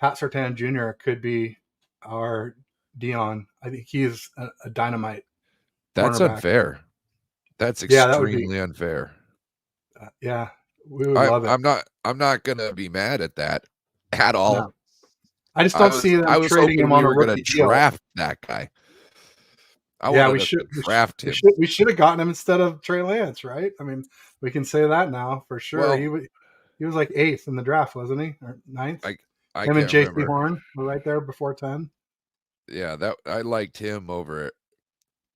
Pat Surtain Jr. could be our Deion. I think he's a dynamite. That's unfair. That's extremely unfair. Yeah, we would love it. I'm not gonna be mad at that at all. No. I just don't see them trading him on a rookie deal. Draft that guy. We should draft him. We should have gotten him instead of Trey Lance, right? I mean, we can say that now for sure. Well, he was like 8th in the draft, wasn't he? Or 9th? Him and J.C. Horn were right there before 10. Yeah, that I liked him over.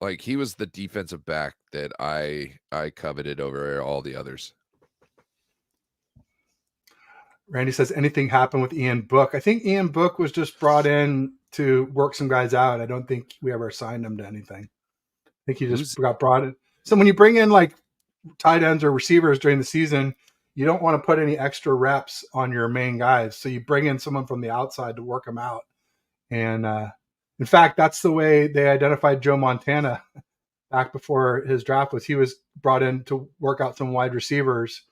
Like he was the defensive back that I coveted over all the others. Randy says, anything happened with Ian Book? I think Ian Book was just brought in to work some guys out. I don't think we ever assigned him to anything. I think he just got brought in. So when you bring in like tight ends or receivers during the season, you don't want to put any extra reps on your main guys. So you bring in someone from the outside to work them out. And In fact, that's the way they identified Joe Montana back before his draft. Was he was brought in to work out some wide receivers,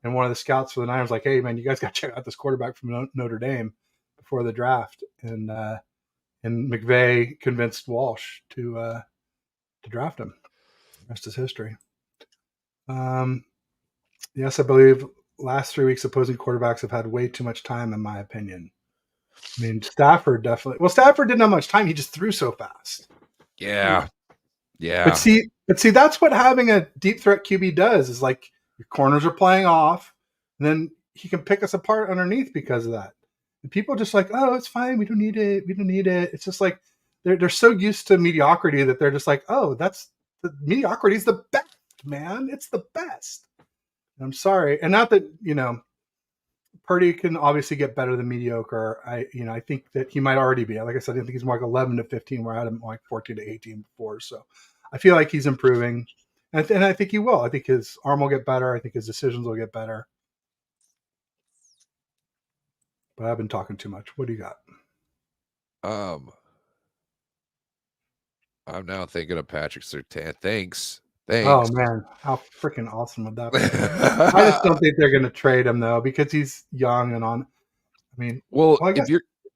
and one of the scouts for the Niners like, "Hey, man, you guys got to check out this quarterback from Notre Dame before the draft." And McVay convinced Walsh to draft him. The rest is history. Yes, I believe last 3 weeks opposing quarterbacks have had way too much time, in my opinion. I mean, Stafford definitely. Well, Stafford didn't have much time. He just threw so fast. Yeah. But Yeah. see, that's what having a deep threat QB does. Is like your corners are playing off, and then he can pick us apart underneath because of that. And people are just like, oh, it's fine. We don't need it. We don't need it. It's just like they're so used to mediocrity that they're just like, oh, that's the mediocrity is the best, man. It's the best. I'm sorry, and not that Purdy can obviously get better than mediocre. I think that he might already be. Like I said, I think he's more like 11 to 15, where I had him like 14 to 18 before. So I feel like he's improving, and I think he will. I think his arm will get better. I think his decisions will get better. But I've been talking too much. What do you got? I'm now thinking of Patrick Surtain. Thanks. Oh Thanks. man, how freaking awesome would that be? I just don't think they're going to trade him though because he's young and on. I mean, Well, I guess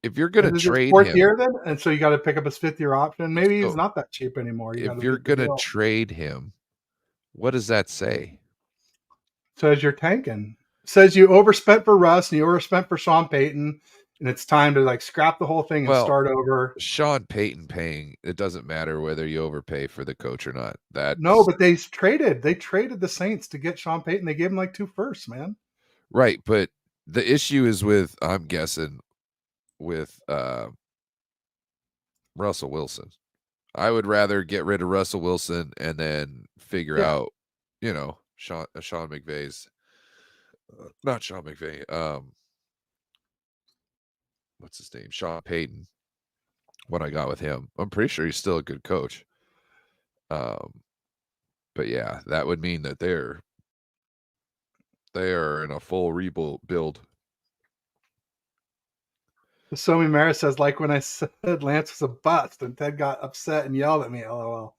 if you're this gonna is his trade fourth him, year then, and so you got to pick up his fifth year option. Maybe he's so not that cheap anymore. You got if to you're make the gonna deal. trade him, what does that say? Says you're tanking. Says you overspent for Russ and you overspent for Sean Payton, and it's time to like scrap the whole thing and Well, start over. Sean Payton paying, it doesn't matter whether you overpay for the coach or not. No, That's but they traded. They traded the Saints to get Sean Payton. They gave him like 2 firsts, man. right, but the issue is with, I'm guessing, with Russell Wilson. I would rather get rid of Russell Wilson and then figure Yeah. out, Sean McVay's not Sean McVay. What's his name? Sean Payton. What I got with him. I'm pretty sure he's still a good coach. But yeah, that would mean that they are in a full rebuild build. Somi Maris says, like when I said Lance was a bust and Ted got upset and yelled at me, LOL.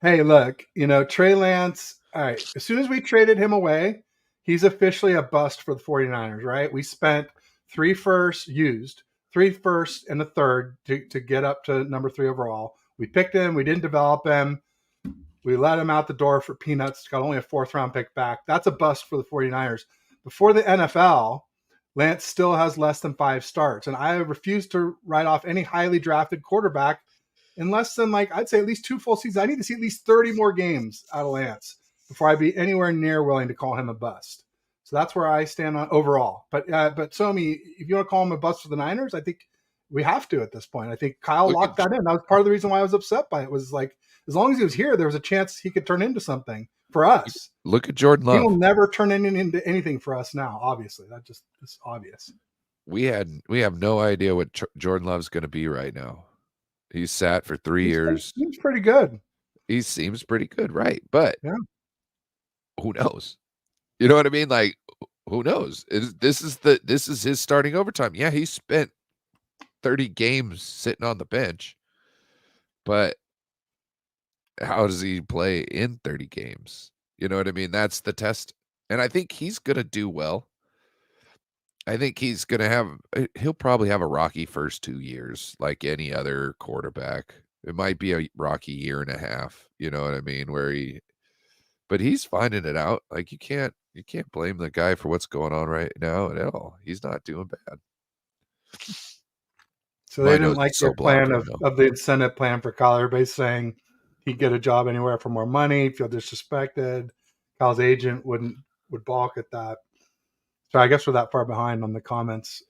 Hey, look, Trey Lance, all right, as soon as we traded him away, he's officially a bust for the 49ers, right? We spent 3 firsts used, 3 firsts and a third to get up to number 3 overall. We picked him. We didn't develop him. We let him out the door for peanuts. Got only a 4th round pick back. That's a bust for the 49ers. Before the NFL, Lance still has less than 5 starts. And I refuse to write off any highly drafted quarterback in less than, like, I'd say at least 2 full seasons. I need to see at least 30 more games out of Lance before I'd be anywhere near willing to call him a bust. So that's where I stand on overall. But Somi, if you want to call him a bust for the Niners, I think we have to at this point. I think Kyle locked that in. That was part of the reason why I was upset by it. Was like, as long as he was here, there was a chance he could turn into something for us. Look at Jordan He will Love. never turn into anything for us now. Obviously, that just is obvious. We have no idea what Jordan Love's going to be right now. He's sat for 3 years. Seems pretty good. He seems pretty good, right? But Yeah. who knows? You know what I mean? Like, who knows? This is his starting overtime. Yeah, he spent 30 games sitting on the bench, but how does he play in 30 games? You know what I mean? That's the test. And I think he's going to do well. I think he'll probably have a rocky first 2 years like any other quarterback. It might be a rocky year and a half, you know what I mean, but he's finding it out. Like you can't blame the guy for what's going on right now at all. He's not doing bad. So they didn't like their plan of the incentive plan for Kyle. Everybody's saying he'd get a job anywhere for more money, feel disrespected. Kyle's agent would balk at that. So I guess we're that far behind on the comments.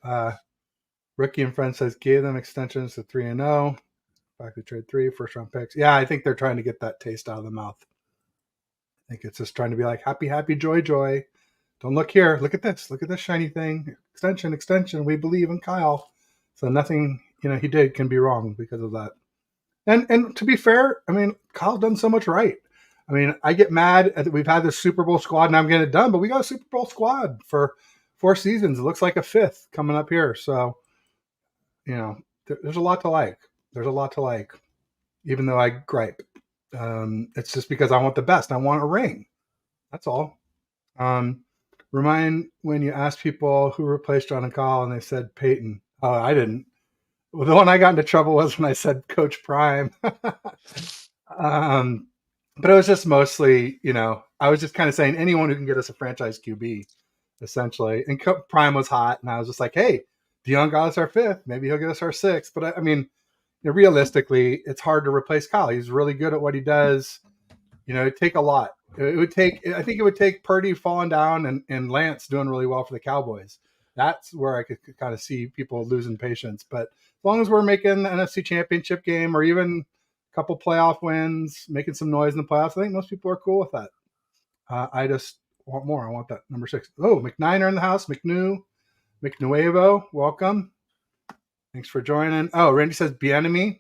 Ricky and Friend says gave them extensions to 3-0. Back to trade 3 first round picks. Yeah, I think they're trying to get that taste out of the mouth. I think it's just trying to be like happy, happy, joy, joy. Don't look here. Look at this. Look at this shiny thing. Extension. We believe in Kyle. So nothing he did can be wrong because of that. And to be fair, I mean, Kyle's done so much right. I mean, I get mad that we've had this Super Bowl squad and I'm getting it done, but we got a Super Bowl squad for 4 seasons. It looks like a 5th coming up here. So, there's a lot to like. There's a lot to like, even though I gripe. It's just because I want the best. I want a ring. That's all. Um, Remind when you asked people who replaced John and Kyle, and they said Peyton. Oh, I didn't. Well, the one I got into trouble was when I said Coach Prime. um, but it was just mostly, I was just kind of saying anyone who can get us a franchise QB, essentially. And Prime was hot, and I was just like, hey, Dion got us our fifth. Maybe he'll get us our sixth. But I mean, realistically, it's hard to replace Kyle. He's really good at what he does. It'd take a lot. I think it would take Purdy falling down and Lance doing really well for the Cowboys. That's where I could kind of see people losing patience. But as long as we're making the NFC Championship game or even a couple playoff wins, making some noise in the playoffs, I think most people are cool with that. I just want more. I want that number 6. Oh, McNiner in the house. McNuevo, welcome. Thanks for joining. Oh, Randy says Bienemy.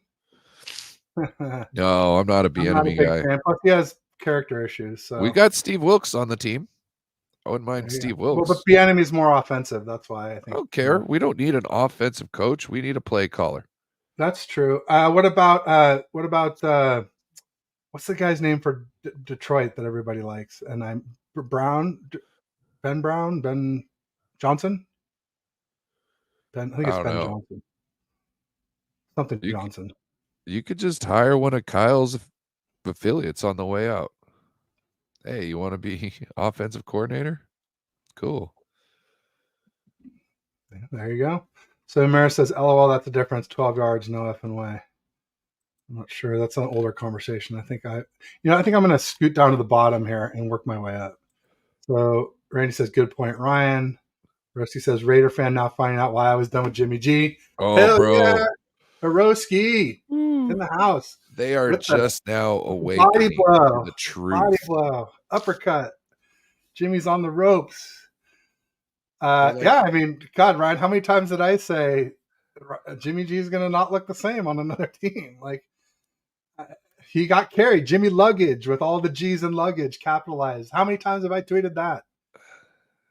No, I'm not a Bienemy guy. Fan. Plus, he has character issues. So we got Steve Wilkes on the team. I wouldn't mind Steve Wilkes. Well, but Bienemy is more offensive. That's why I think. I don't care. We don't need an offensive coach. We need a play caller. That's true. What about what's the guy's name for Detroit that everybody likes? And I'm Ben Johnson. I think it's Ben Johnson. Something Johnson. You could just hire one of Kyle's affiliates on the way out. Hey, you want to be offensive coordinator? Cool. There you go. So Mara says, LOL, that's the difference. 12 yards, no effing way. I'm not sure. That's an older conversation. I think I'm going to scoot down to the bottom here and work my way up. So Randy says, good point, Ryan. Rusty says, Raider fan now finding out why I was done with Jimmy G. Oh, hell bro. Yeah. Hiroski in the house. They are just now awake. Body blow. The truth. Body blow. Uppercut. Jimmy's on the ropes. I mean, God, Ryan, how many times did I say Jimmy G is going to not look the same on another team? Like, he got carried. Jimmy Luggage with all the G's and luggage capitalized. How many times have I tweeted that?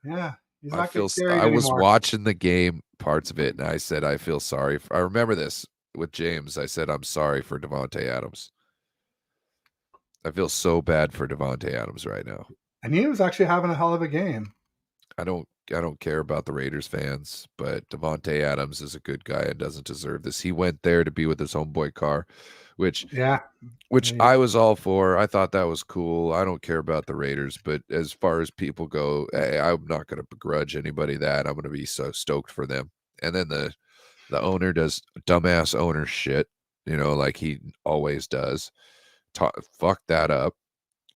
Yeah. He's not getting carried I was anymore. watching the game, parts of it, and I said, I feel sorry. I remember this with James. I said, I'm sorry for Davante Adams. I feel so bad for Davante Adams right now. And he was actually having a hell of a game. I don't care about the Raiders fans, but Davante Adams is a good guy and doesn't deserve this. He went there to be with his homeboy Carr, which I was all for. I thought that was cool. I don't care about the Raiders, but as far as people go, hey, I'm not going to begrudge anybody that. I'm going to be so stoked for them. And then the owner does dumbass owner shit, like he always does. Fuck that up.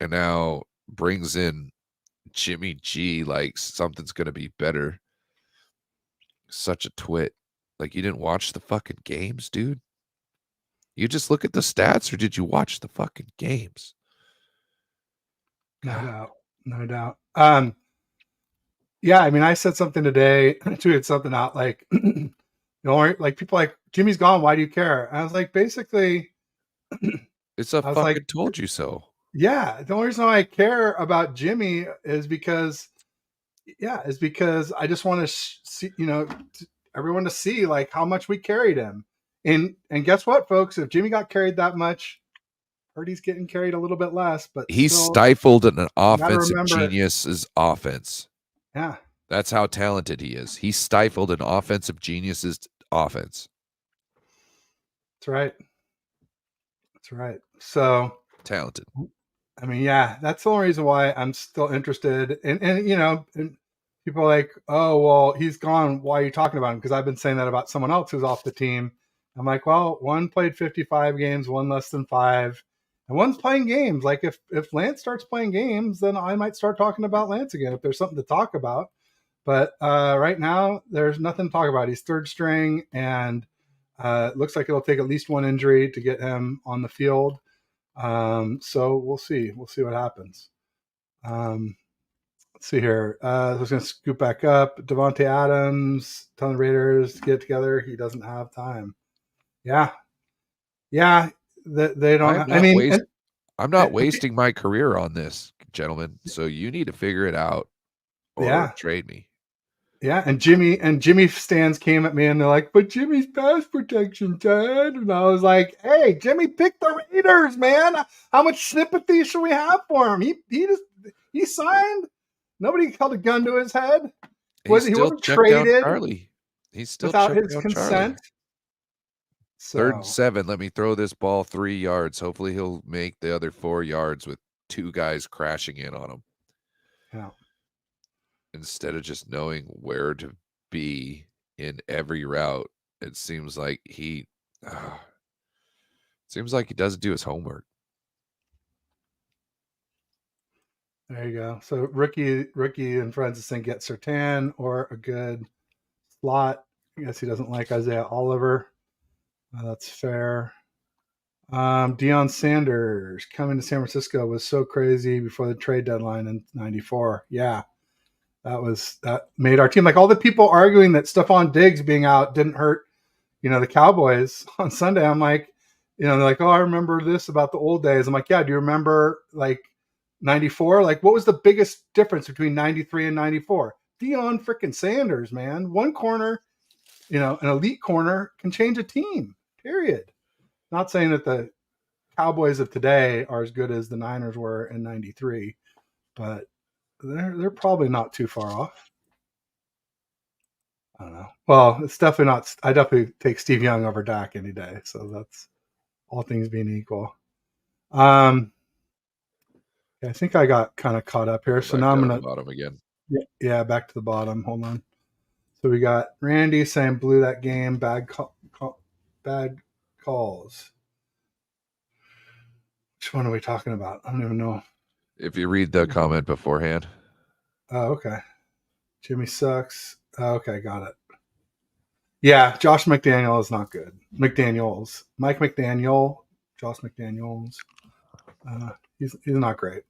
And now brings in Jimmy G like something's going to be better. Such a twit. Like, you didn't watch the fucking games, dude? You just look at the stats, or did you watch the fucking games? No doubt. Yeah, I mean, I said something today. I tweeted something out like, like people like, Jimmy's gone. Why do you care? And I was like, basically, it's a fucking like, told you so. Yeah, the only reason why I care about Jimmy is because I just want to see, everyone to see like how much we carried him. And guess what, folks? If Jimmy got carried that much, Purdy's getting carried a little bit less. But he stifled an offensive genius's offense. Yeah, that's how talented he is. He stifled an offensive genius's offense. That's right. So talented. I mean, yeah, that's the only reason why I'm still interested. And people are like, oh, well, he's gone. Why are you talking about him? Because I've been saying that about someone else who's off the team. I'm like, well, one played 55 games, one less than 5. And one's playing games. Like if Lance starts playing games, then I might start talking about Lance again if there's something to talk about. But right now, there's nothing to talk about. He's third string, and it looks like it'll take at least one injury to get him on the field. So we'll see. We'll see what happens. Let's see here. I was going to scoop back up. Davante Adams telling the Raiders to get together. He doesn't have time. Yeah. They don't. I'm not wasting my career on this, gentlemen. So you need to figure it out or trade me. Yeah, and Jimmy stands came at me and they're like, "But Jimmy's pass protection, Ted." And I was like, "Hey, Jimmy picked the Raiders, man. How much sympathy should we have for him? He signed. Nobody held a gun to his head. He He still wasn't checked down traded Charlie. He still without checked his down Charlie. consent." 3rd and So 7. Let me throw this ball 3 yards. Hopefully he'll make the other 4 yards with 2 guys crashing in on him yeah, instead of just knowing where to be in every route. It uh, seems like he doesn't do his homework. there you go. So Ricky and Francis think get Sertan or a good slot. I guess he doesn't like Isaiah Oliver. That's fair. Deion Sanders coming to San Francisco was so crazy before the trade deadline in '94. Yeah, that made our team. Like all the people arguing that Stephon Diggs being out didn't hurt, the Cowboys on Sunday. I'm like, they're like, oh, I remember this about the old days. I'm like, yeah, do you remember like '94? Like, what was the biggest difference between '93 and '94? Deion freaking Sanders, man. One corner, an elite corner can change a team. Period. Not saying that the Cowboys of today are as good as the Niners were in '93, but they're probably not too far off. I don't know. Well, it's definitely not. I definitely take Steve Young over Dak any day. So that's all things being equal. I think I got kind of caught up here. Go So back now I'm down to the gonna bottom again. yeah back to the bottom. Hold on. So we got Randy saying blew that game. Bad calls. Which one are we talking about? I don't even know. If you read the comment beforehand. Oh, okay. Jimmy sucks. Oh, okay, got it. Yeah, Josh McDaniel is not good. Mike McDaniel, Josh McDaniels. He's not great.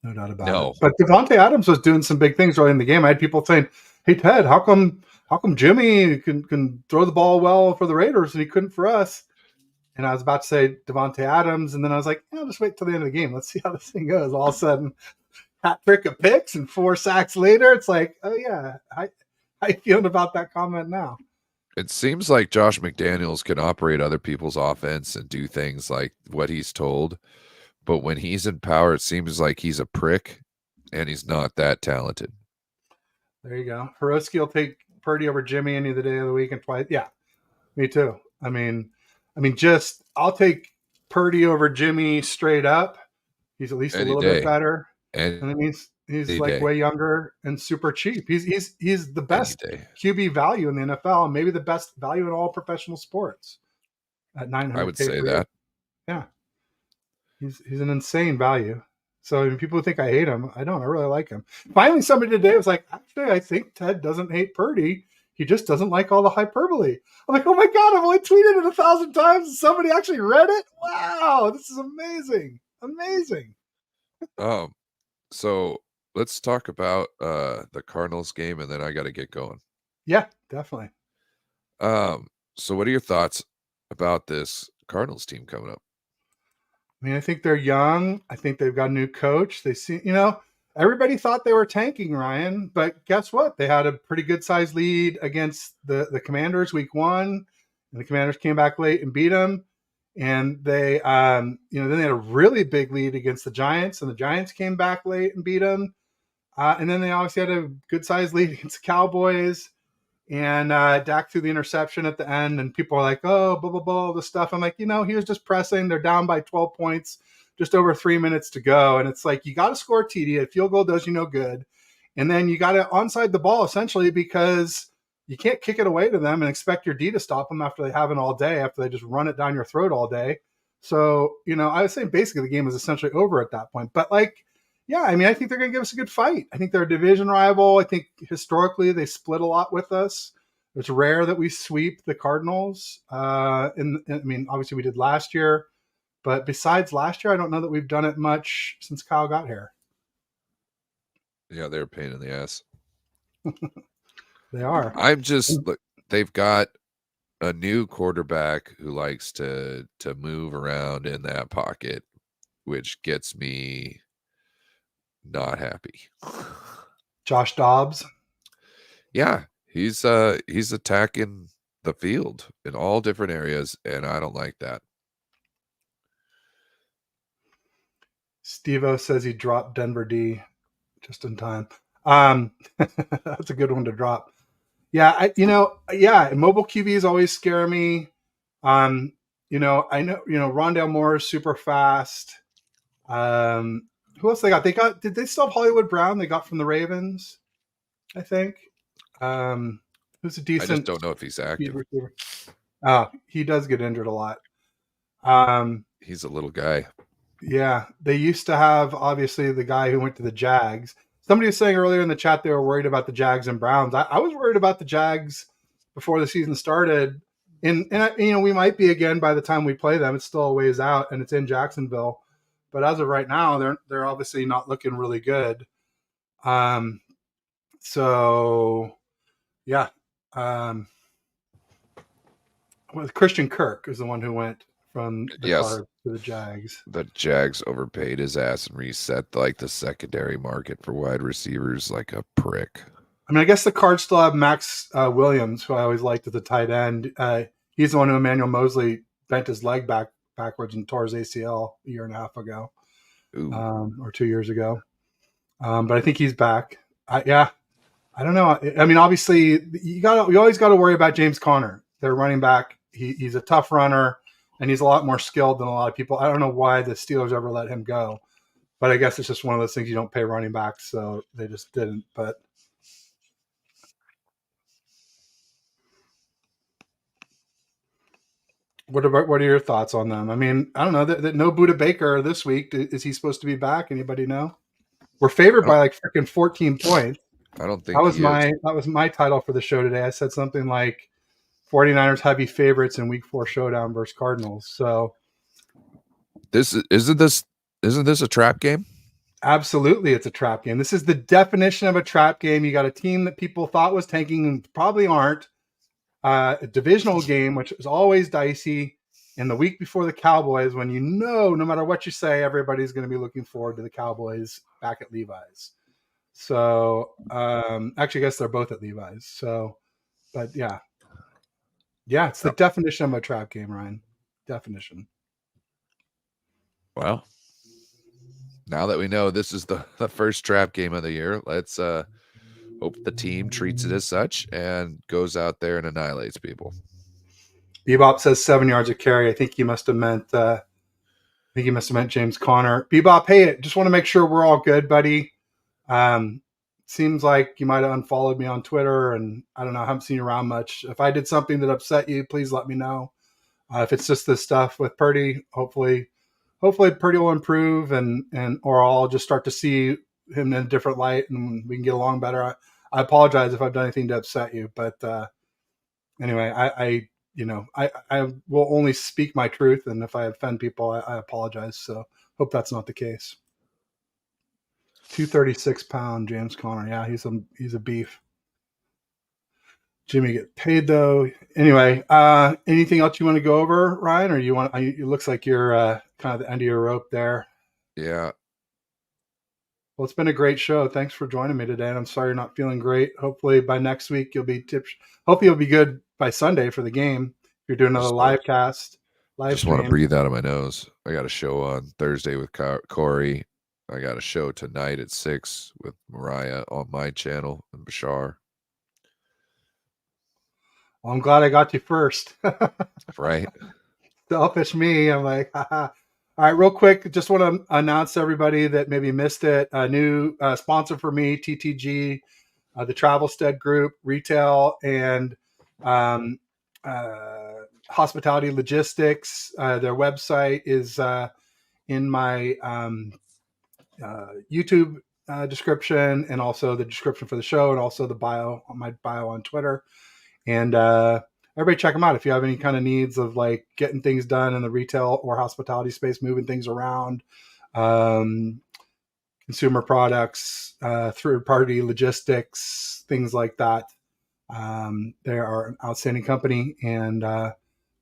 No doubt about it. No. But Devontae Adams was doing some big things early in the game. I had people saying, "Hey Ted, how come Jimmy can throw the ball well for the Raiders and he couldn't for us?" And I was about to say Devontae Adams, and then I was like, "I'll just wait till the end of the game. Let's see how this thing goes." All of a sudden, hat trick of picks and 4 sacks later, it's like, oh yeah, how you feeling about that comment now? It seems like Josh McDaniels can operate other people's offense and do things like what he's told. But when he's in power, it seems like he's a prick and he's not that talented. There you go. Hiroski will take Purdy over Jimmy any of the day of the week and twice. Yeah, me too. Just I'll take Purdy over Jimmy straight up. He's at least a Any little bit day. better, Any and it means he's like day. way younger and super cheap. He's the Any best day. QB value in the NFL, and maybe the best value in all professional sports at I would 900K say per year. that. Yeah, he's an insane value. So people who think I hate him, I don't. I really like him. Finally, somebody today was like, actually, I think Ted doesn't hate Purdy. He just doesn't like all the hyperbole. I'm like, oh my god, I've only tweeted it 1,000 times and somebody actually read it. Wow, this is amazing, amazing. So let's talk about the Cardinals game, and then I got to get going. Yeah, definitely. So what are your thoughts about this Cardinals team coming up? I think they're young. I think they've got a new coach. They see, everybody thought they were tanking, Ryan, but guess what? They had a pretty good sized lead against the Commanders week 1, and the Commanders came back late and beat them. And they, then they had a really big lead against the Giants, and the Giants came back late and beat them. And then they obviously had a good sized lead against the Cowboys. And Dak threw the interception at the end, and people are like, oh, blah, blah, blah, this stuff. I'm like, he was just pressing. They're down by 12 points, just over 3 minutes to go. And it's like, you got to score TD. A field goal does you no good. And then you got to onside the ball, essentially, because you can't kick it away to them and expect your D to stop them after they have it all day, after they just run it down your throat all day. So, I was saying basically the game was essentially over at that point. But yeah, I think they're going to give us a good fight. I think they're a division rival. I think historically they split a lot with us. It's rare that we sweep the Cardinals. Obviously we did last year, but besides last year, I don't know that we've done it much since Kyle got here. Yeah, they're a pain in the ass. They are. Look, they've got a new quarterback who likes to move around in that pocket, which gets me not happy. Josh Dobbs. Yeah, he's attacking the field in all different areas, and I don't like that. Steve-O says he dropped Denver D just in time. That's a good one to drop. Yeah, mobile QBs always scare me. Um, I know, Rondale Moore is super fast. Who else they got? Did they still have Hollywood Brown they got from the Ravens? I think. Who's a I just decent don't know if he's speed active. receiver? Oh, he does get injured a lot. Um, He's a little guy. yeah, they used to have obviously the guy who went to the Jags. Somebody was saying earlier in the chat they were worried about the Jags and Browns. I was worried about the Jags before the season started. We might be again by the time we play them. It's still a ways out, and it's in Jacksonville. But as of right now, they're obviously not looking really good. So yeah, Christian Kirk is the one who went from the Yes, Cards to the Jags. the Jags overpaid his ass and reset like the secondary market for wide receivers like a prick. I mean, I guess the Cards still have Max Williams, who I always liked at the tight end. He's the one who Emmanuel Mosley bent his leg backwards and tore his ACL a year and a half ago, Ooh, or 2 years ago. But I think he's back. Yeah, I don't know. I mean, obviously, you always got to worry about James Conner, their running back. He's a tough runner, and he's a lot more skilled than a lot of people. I don't know why the Steelers ever let him go, but I guess it's just one of those things you don't pay running backs, so they just didn't. But what are your thoughts on them? I mean, I don't know that no Buda Baker this week. Is he supposed to be back? Anybody know? We're favored by like freaking 14 points. I don't think he is. That was my title for the show today. I said something like 49ers heavy favorites in week 4 showdown versus Cardinals. So Isn't this a trap game? absolutely it's a trap game. This is the definition of a trap game. You got a team that people thought was tanking and probably aren't. A divisional game, which is always dicey. And the week before the Cowboys, when no matter what you say, everybody's going to be looking forward to the Cowboys back at Levi's. So actually, I guess they're both at Levi's. So, but yeah, it's the definition of a trap game, Ryan. Definition. Well, now that we know this is the first trap game of the year, let's hope the team treats it as such and goes out there and annihilates people. Bebop says 7 yards of carry. I think he must have meant James Conner. Bebop, hey, just want to make sure we're all good, buddy. Seems like you might have unfollowed me on Twitter, and I don't know, I haven't seen you around much. If I did something that upset you, please let me know. If it's just this stuff with Purdy, hopefully Purdy will improve, and or I'll just start to see him in a different light, and we can get along better. I apologize if I've done anything to upset you, but anyway, I will only speak my truth, and if I offend people, I apologize. So hope that's not the case. 236-pound James Conner. Yeah, he's a beef. Jimmy get paid though. Anyway, anything else you want to go over, Ryan, or you want? It looks like you're kind of the end of your rope there. Yeah. Well, it's been a great show. Thanks for joining me today. And I'm sorry you're not feeling great. Hopefully by next week you'll be tipped. Hopefully you'll be good by Sunday for the game. If you're doing another live cast, Just want to breathe out of my nose. I got a show on Thursday with Corey. I got a show tonight at 6 with Mariah on my channel and Bashar. Well, I'm glad I got you first. Right. Selfish me. I'm like, haha. All right, real quick, just want to announce to everybody that maybe missed it. A new sponsor for me, TTG, the Travelstead Group, retail and hospitality logistics. Their website is in my YouTube description, and also the description for the show, and also my bio on Twitter. And everybody check them out if you have any kind of needs of like getting things done in the retail or hospitality space, moving things around, consumer products, third-party logistics, things like that. They are an outstanding company, and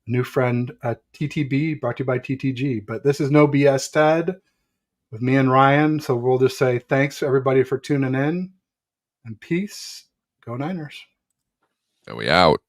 new friend at TTB, brought to you by TTG. But this is No BS Ted with me and Ryan. So we'll just say thanks everybody for tuning in, and peace. Go Niners. And we out.